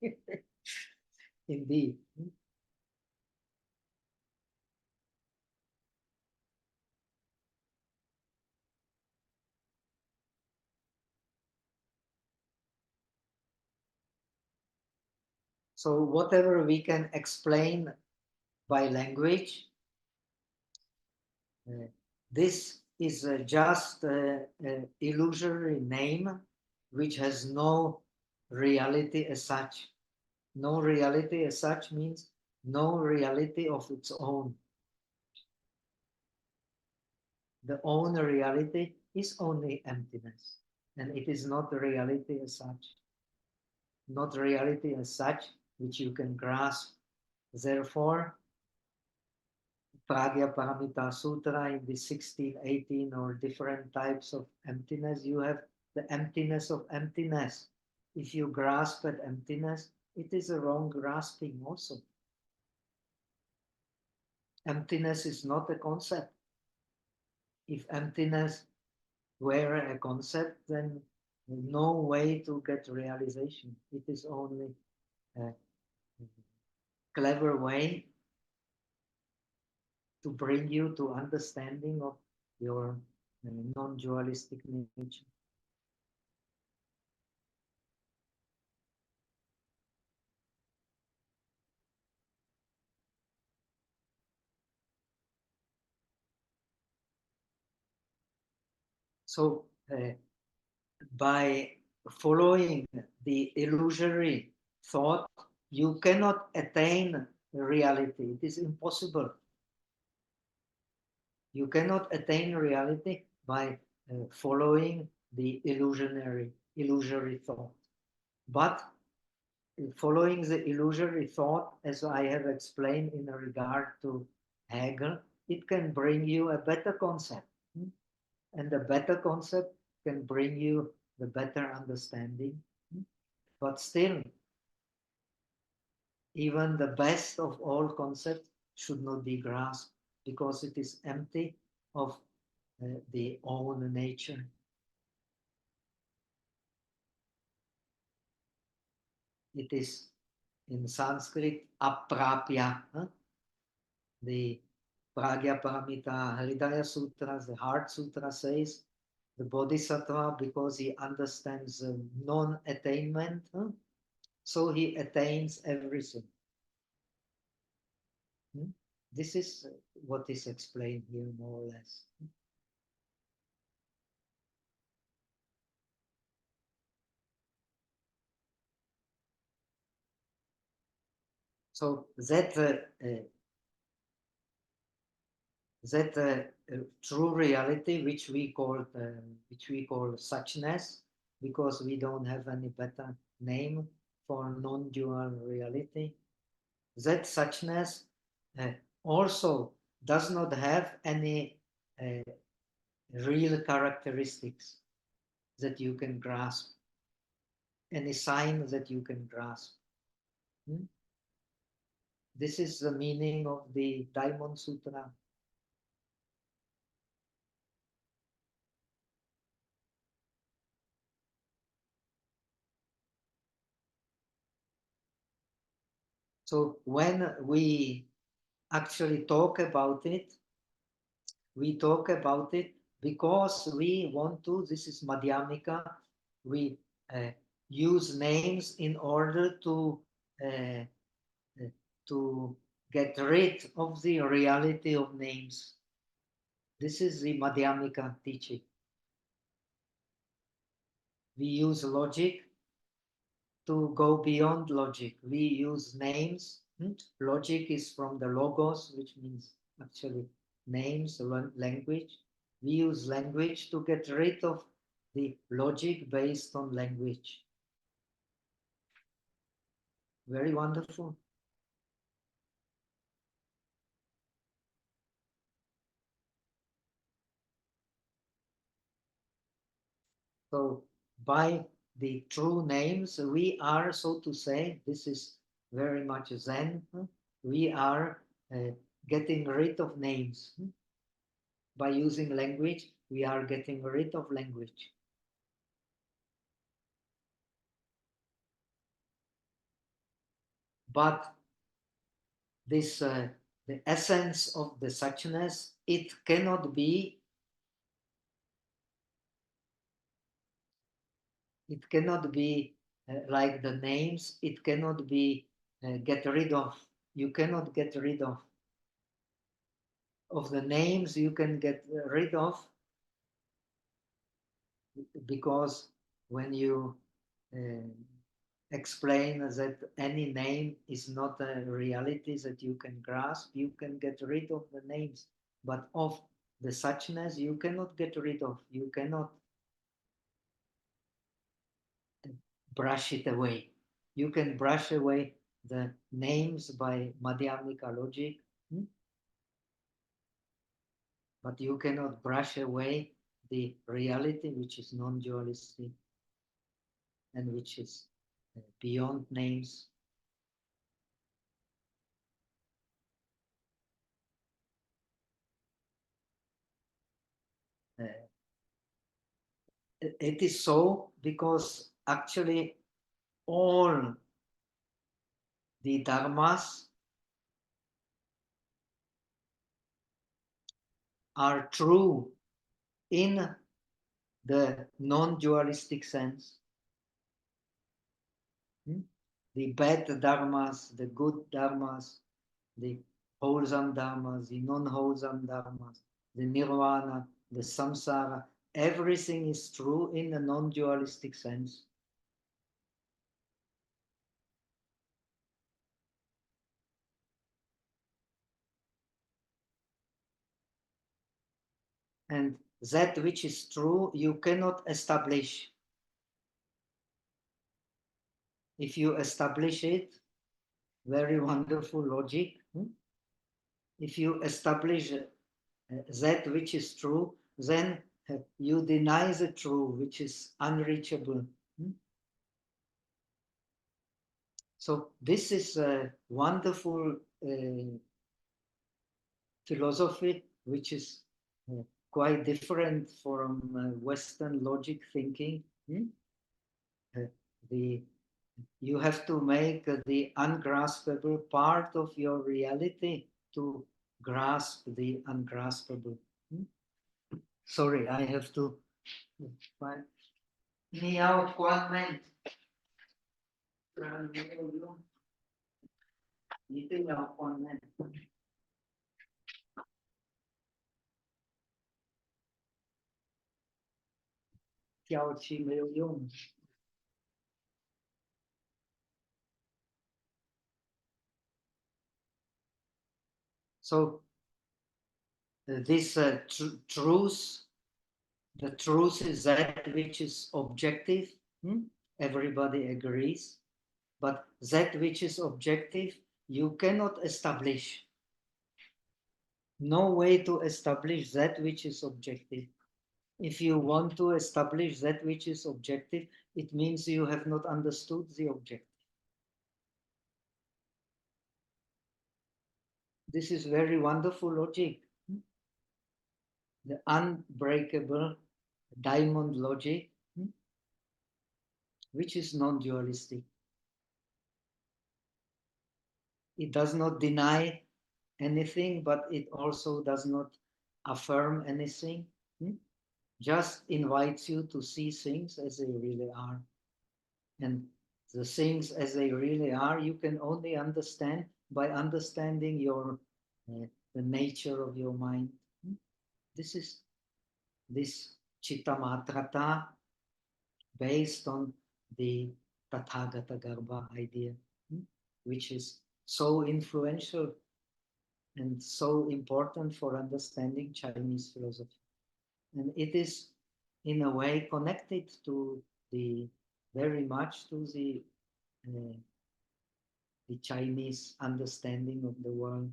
Indeed. So whatever we can explain by language, this is just an illusory name which has no reality as such. No reality as such means no reality of its own. The own reality is only emptiness, and it is not reality as such. Not reality as such which you can grasp. Therefore, Pragya Paramita Sutra in the 16, 18 or different types of emptiness, you have the emptiness of emptiness. If you grasp at emptiness, it is a wrong grasping also. Emptiness is not a concept. If emptiness were a concept, then no way to get realization. It is only a clever way to bring you to understanding of your non-dualistic nature. So by following the illusory thought, you cannot attain reality. It is impossible. You cannot attain reality by following the illusory thought. But following the illusory thought, as I have explained in regard to Hegel, it can bring you a better concept. And the better concept can bring you the better understanding. But still, even the best of all concepts should not be grasped, because it is empty of the own nature. It is in Sanskrit aprapya. The Pragya Paramita Hridaya Sutra, the Heart Sutra says the Bodhisattva, because he understands non-attainment, so he attains everything. This is what is explained here, more or less. So that true reality, which we call suchness, because we don't have any better name for non-dual reality. That suchness also does not have any real characteristics that you can grasp, any sign that you can grasp. This is the meaning of the Diamond Sutra. So when we actually talk about it, we talk about it because we want to, this is Madhyamika, we use names in order uh, to get rid of the reality of names. This is the Madhyamika teaching. We use logic to go beyond logic. We use names. Logic is from the logos, which means actually names, language. We use language to get rid of the logic based on language. Very wonderful. So by the true names, we are, so to say, this is very much Zen, we are getting rid of names. By using language, we are getting rid of language. But this, the essence of the suchness, it cannot be like the names, it cannot be get rid of. You cannot get rid of the names. You can get rid of, because when you explain that any name is not a reality that you can grasp, you can get rid of the names, but of the suchness you cannot get rid of. You cannot brush it away. You can brush away the names by Madhyamika logic, but you cannot brush away the reality which is non-dualistic and which is beyond names. It is so because actually all the dharmas are true in the non-dualistic sense. The bad dharmas, the good dharmas, the wholesome dharmas, the non-wholesome dharmas, the nirvana, the samsara, everything is true in the non-dualistic sense. And that which is true, you cannot establish. If you establish it, very wonderful logic. If you establish that which is true, then you deny the true, which is unreachable. So this is a wonderful philosophy, which is quite different from Western logic thinking. You have to make the ungraspable part of your reality to grasp the ungraspable. Sorry, I have to find me out 1 minute. So this truth, the truth is that which is objective. Everybody agrees. But that which is objective, you cannot establish. No way to establish that which is objective. If you want to establish that which is objective, it means you have not understood the objective. This is very wonderful logic. The unbreakable diamond logic, which is non-dualistic. It does not deny anything, but it also does not affirm anything. Just invites you to see things as they really are. And the things as they really are, you can only understand by understanding your the nature of your mind. This is this chittamatrata based on the Tathagata Garbha idea, which is so influential and so important for understanding Chinese philosophy. And it is in a way connected to the very much to the the Chinese understanding of the world.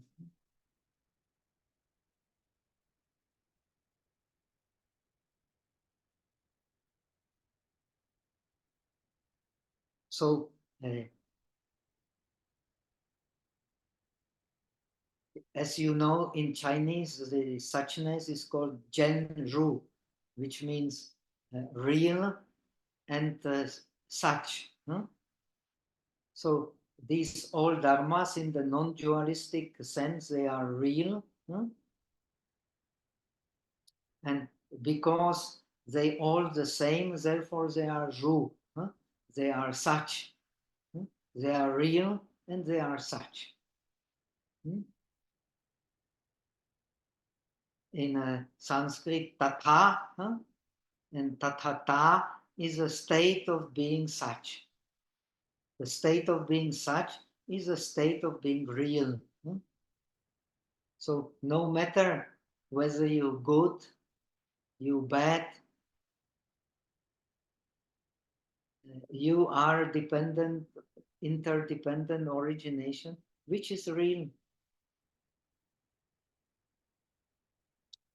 So as you know, in Chinese, the suchness is called Zhen Ru, which means real and such. Huh? So these all dharmas in the non-dualistic sense, they are real. Huh? And because they all the same, therefore they are Ru. Huh? They are such. Huh? They are real and they are such. In Sanskrit, tatha, and tathata is a state of being such. The state of being such is a state of being real. So no matter whether you good, you bad, you are dependent, interdependent origination, which is real.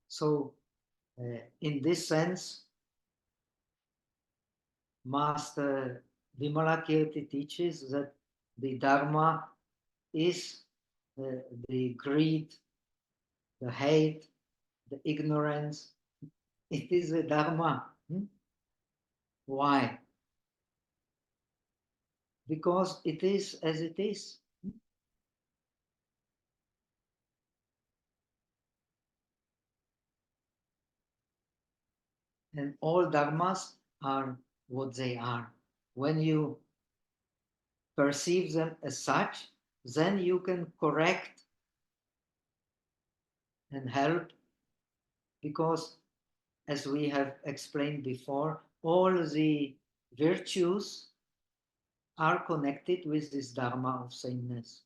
So in this sense, Master Vimalakirti teaches that the Dharma is the greed, the hate, the ignorance. It is the Dharma. Why? Because it is as it is. And all dharmas are what they are. When you perceive them as such, then you can correct and help, because as we have explained before, all the virtues are connected with this dharma of sameness.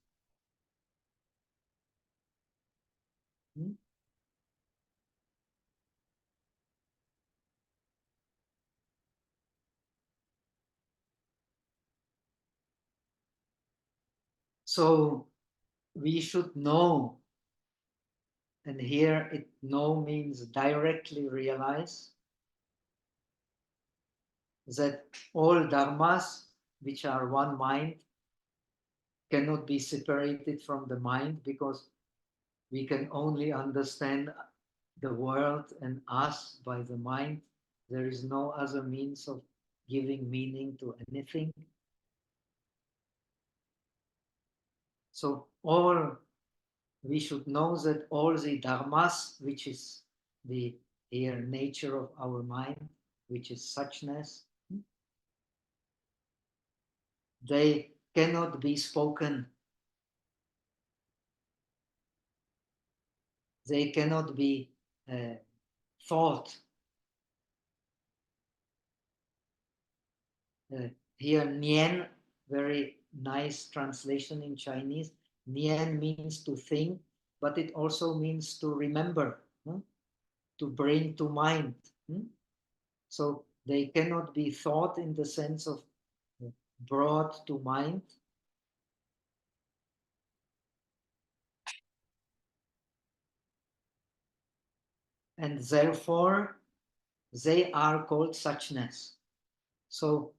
So we should know, and here it know means directly realize, that all dharmas, which are one mind, cannot be separated from the mind, because we can only understand the world and us by the mind. There is no other means of giving meaning to anything. So we should know that all the dharmas, which is the here nature of our mind, which is suchness, they cannot be spoken. They cannot be thought. Here, nian, very nice translation in Chinese. Nian means to think, but it also means to remember, to bring to mind. So they cannot be thought in the sense of brought to mind. And therefore, they are called suchness. So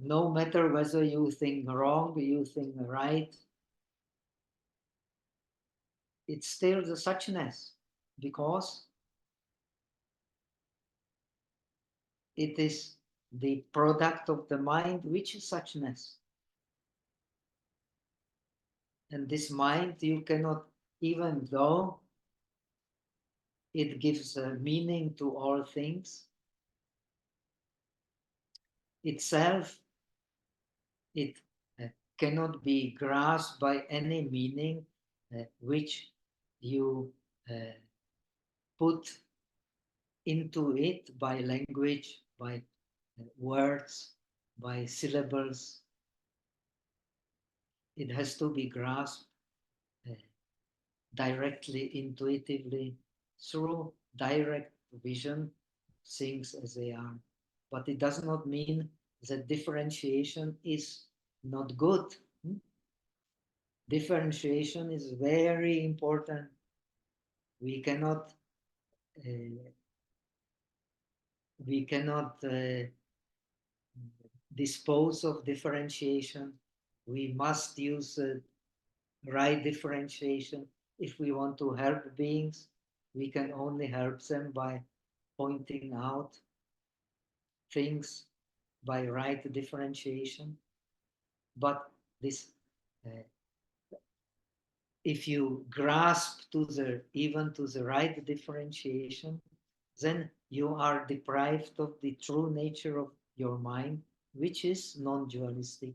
no matter whether you think wrong, you think right, it's still the suchness, because it is the product of the mind, which is suchness. And this mind, you cannot, even though it gives a meaning to all things, itself, it cannot be grasped by any meaning which you put into it by language, by words, by syllables. It has to be grasped directly, intuitively, through direct vision, things as they are. But it does not mean that differentiation is not good. differentiation is very important. We cannot dispose of differentiation. We must use right differentiation. If we want to help beings, we can only help them by pointing out things by right differentiation. But this, if you grasp to the even to the right differentiation, then you are deprived of the true nature of your mind, which is non-dualistic.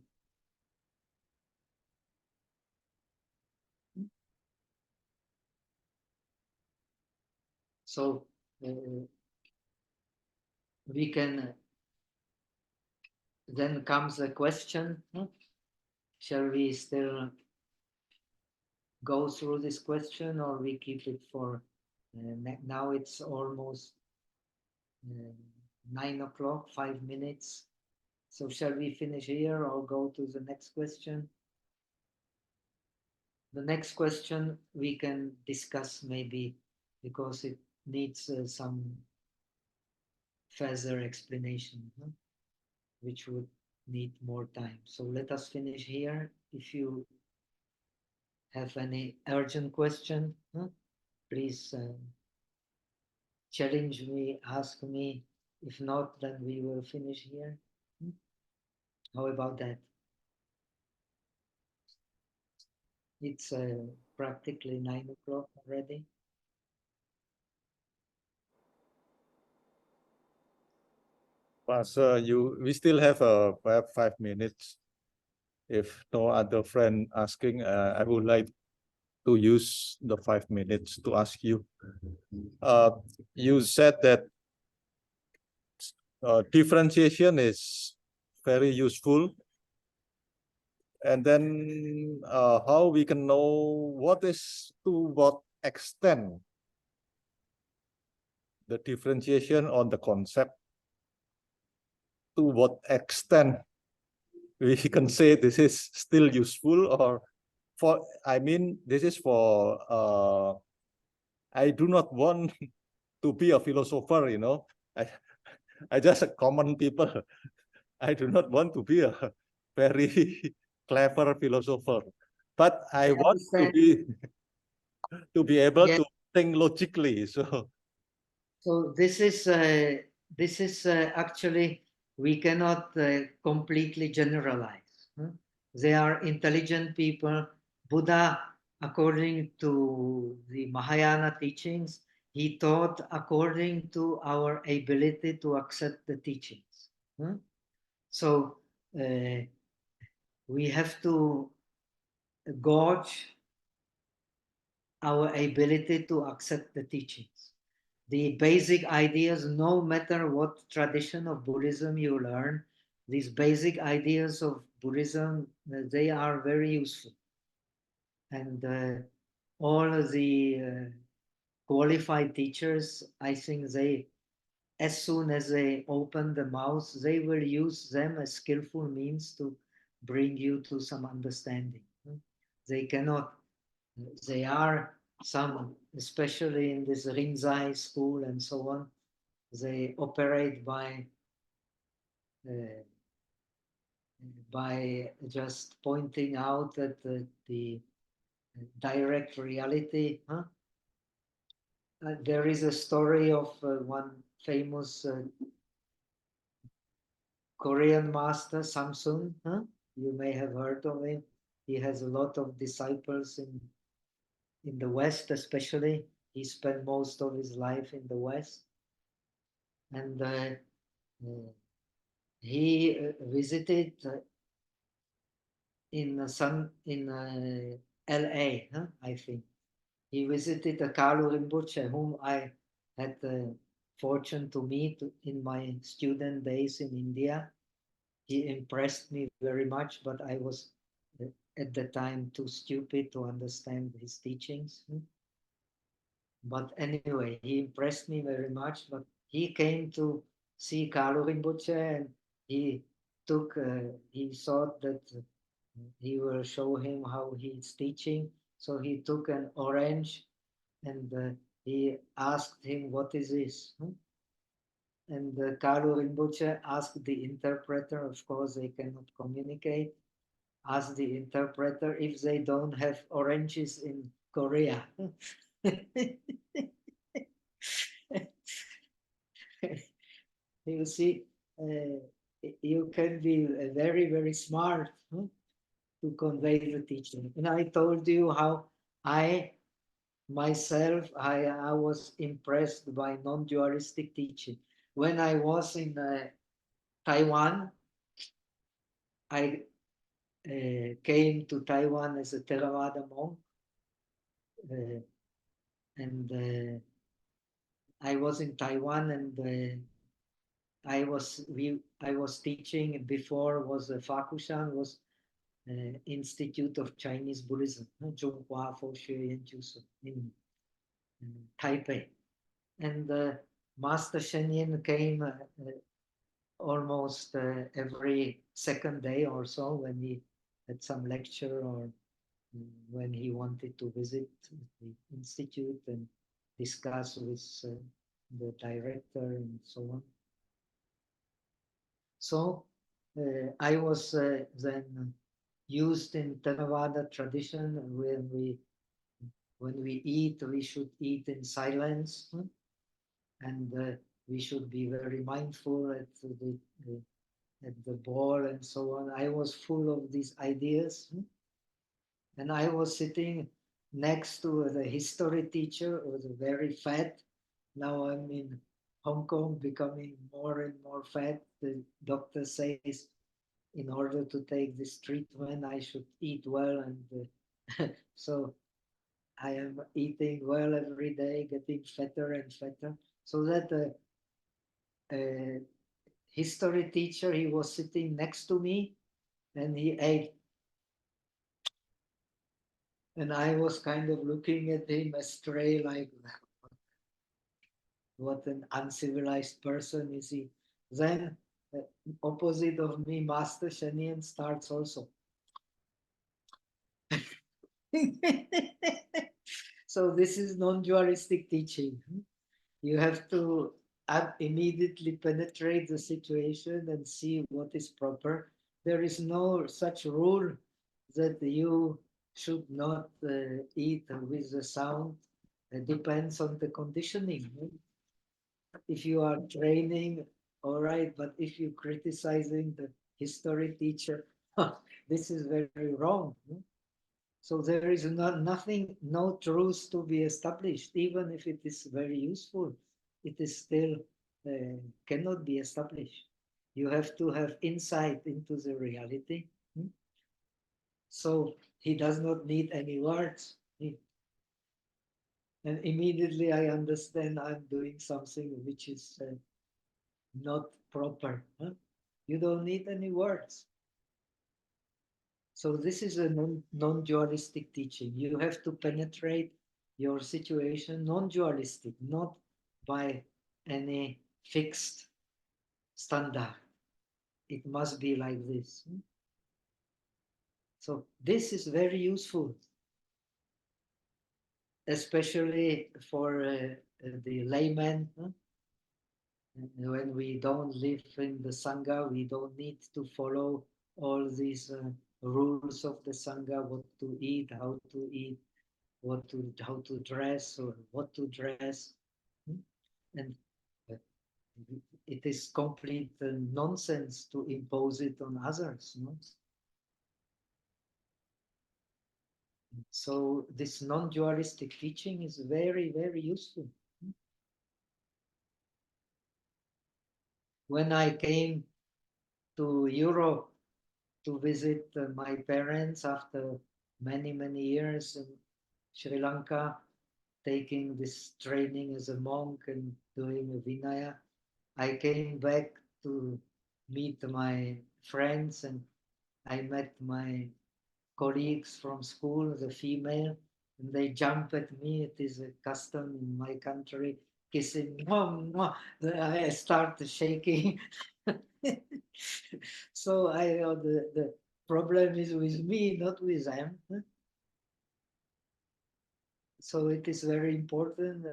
So we can, then comes the question, shall we still go through this question, or we keep it for, now it's almost 9 o'clock, 5 minutes. So shall we finish here or go to the next question? The next question we can discuss maybe, because it needs some further explanation, which would need more time. So let us finish here. If you have any urgent question, please challenge me, ask me. If not, then we will finish here. How about that? It's practically 9 o'clock already. Pastor, we still have perhaps 5 minutes. If no other friend asking, I would like to use the 5 minutes to ask you. You said that differentiation is very useful. And then how we can know what is to what extent the differentiation on the concept, to what extent we can say this is still useful, or for, I mean, this is for, I do not want to be a philosopher, you know, I just a common people. I do not want to be a very clever philosopher, but I want to be able to think logically. So this is actually, we cannot completely generalize. They are intelligent people. Buddha, according to the Mahayana teachings, he taught according to our ability to accept the teachings. So we have to gauge our ability to accept the teachings. The basic ideas, no matter what tradition of Buddhism you learn, these basic ideas of Buddhism, they are very useful. And all of the qualified teachers, I think they, as soon as they open the mouth, they will use them as skillful means to bring you to some understanding. They cannot, they are some, especially in this Rinzai school and so on, they operate by just pointing out that the direct reality. There is a story of one famous Korean master, Samsung. You may have heard of him. He has a lot of disciples in the West, especially. He spent most of his life in the West. And he visited in LA, I think. He visited a Kalu Rinpoche, whom I had the fortune to meet in my student days in India. He impressed me very much, but I was at the time too stupid to understand his teachings. But anyway, he impressed me very much. But he came to see Kalu Rinpoche, and he thought that he will show him how he's teaching. So he took an orange and he asked him, "What is this?" And Kalu Rinpoche asked the interpreter, of course they cannot communicate, asked the interpreter if they don't have oranges in Korea. You see, you can be very, very smart to convey the teaching. And I told you how I myself, I was impressed by non-dualistic teaching. When I was in Taiwan, I came to Taiwan as a Theravada monk, uh, and I was in Taiwan, and I was teaching before was Fakushan was Institute of Chinese Buddhism, Zhonghua Foshui Yanjusu in Taipei, and Master Shen Yin came almost every second day or so when he had some lecture or when he wanted to visit the institute and discuss with the director and so on. So I was then used in Theravada tradition when we eat, we should eat in silence, and we should be very mindful at the ball and so on. I was full of these ideas, and I was sitting next to the history teacher who was very fat. Now I'm in Hong Kong, becoming more and more fat. The doctor says, in order to take this treatment, I should eat well, and so I am eating well every day, getting fatter and fatter. So that history teacher, he was sitting next to me, and he ate, and I was kind of looking at him astray, like, what an uncivilized person is he. Then opposite of me, Master Shenyan starts also. So this is non-dualistic teaching. You have to immediately penetrate the situation and see what is proper. There is no such rule that you should not eat with the sound. It depends on the conditioning. If you are training, all right, but if you're criticizing the history teacher, this is very wrong. So there is nothing, no truth to be established, even if it is very useful. It is still cannot be established. You have to have insight into the reality. So he does not need any words. And immediately I understand I'm doing something which is not proper. You don't need any words. So this is a non-dualistic teaching. You have to penetrate your situation non-dualistic, not by any fixed standard. It must be like this. So this is very useful, especially for the layman. When we don't live in the Sangha, we don't need to follow all these rules of the Sangha, what to eat, how to eat, how to dress or what to dress. And uh, it is complete nonsense to impose it on others. So this non-dualistic teaching is very, very useful. When I came to Europe to visit my parents after many, many years in Sri Lanka, taking this training as a monk and doing a Vinaya, I came back to meet my friends, and I met my colleagues from school, the female, and they jump at me. It is a custom in my country, kissing. Mwah, mwah. I start shaking. So problem is with me, not with them. So it is very important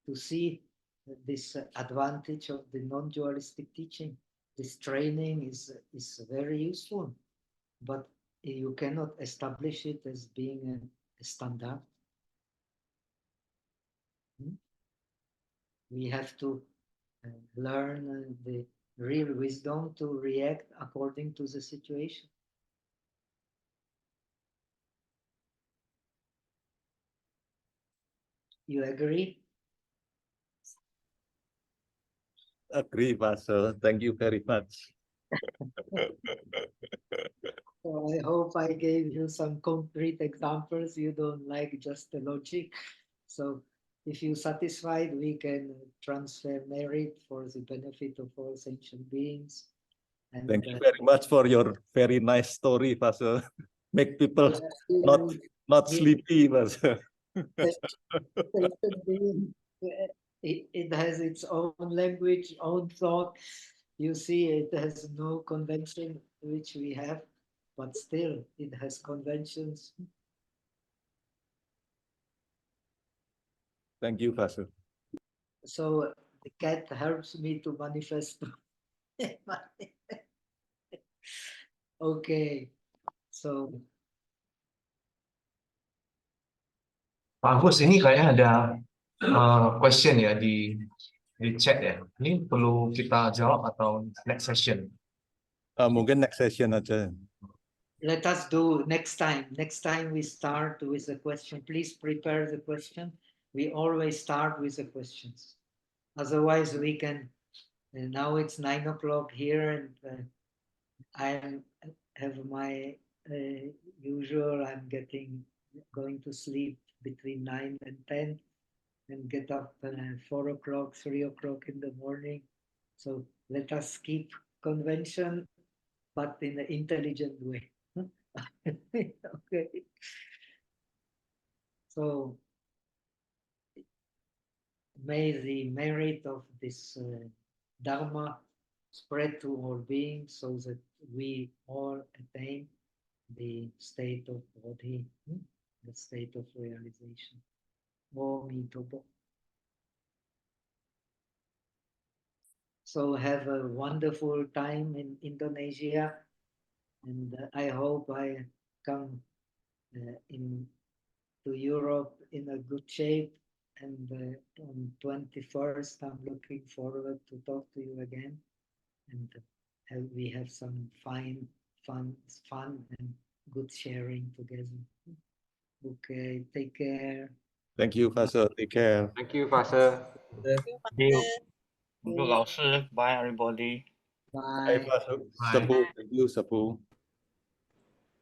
to see this advantage of the non-dualistic teaching. This training is very useful, but you cannot establish it as being a standard. We have to learn the real wisdom to react according to the situation. You agree? Agree, Pastor. Thank you very much. So I hope I gave you some concrete examples. You don't like just the logic. So if you're satisfied, we can transfer merit for the benefit of all sentient beings. And Thank you very much for your very nice story, Pastor. Make people not sleepy, Pastor. sentient being, it has its own language, own thought. You see, it has no convention which we have, but still it has conventions. Thank you, Pastor. So the cat helps me to manifest. Okay, so Pak Agus, ini kayaknya ada question ya di chat ya. Ini perlu kita jawab atau next session? Mungkin next session aja. let us do next time. Next time we start with a question. Please prepare the question. We always start with the questions. Otherwise, we can. Now it's 9 o'clock here, and I have my usual. I'm going to sleep between 9 and 10, and get up 4 o'clock, 3 o'clock in the morning. So let us keep convention, but in an intelligent way. Okay. So may the merit of this Dharma spread to all beings so that we all attain the state of Bodhi, the state of realization. Om Topo. So have a wonderful time in Indonesia, and I hope I come to Europe in a good shape. And on 21st, I'm looking forward to talk to you again, and we have some fun and good sharing together. Okay, take care. Thank you, Pastor. Take care. Thank you, Pastor. Good 老师, bye everybody. Bye, Bye. Pastor. Bye. Sapu. Thank you, Sapu.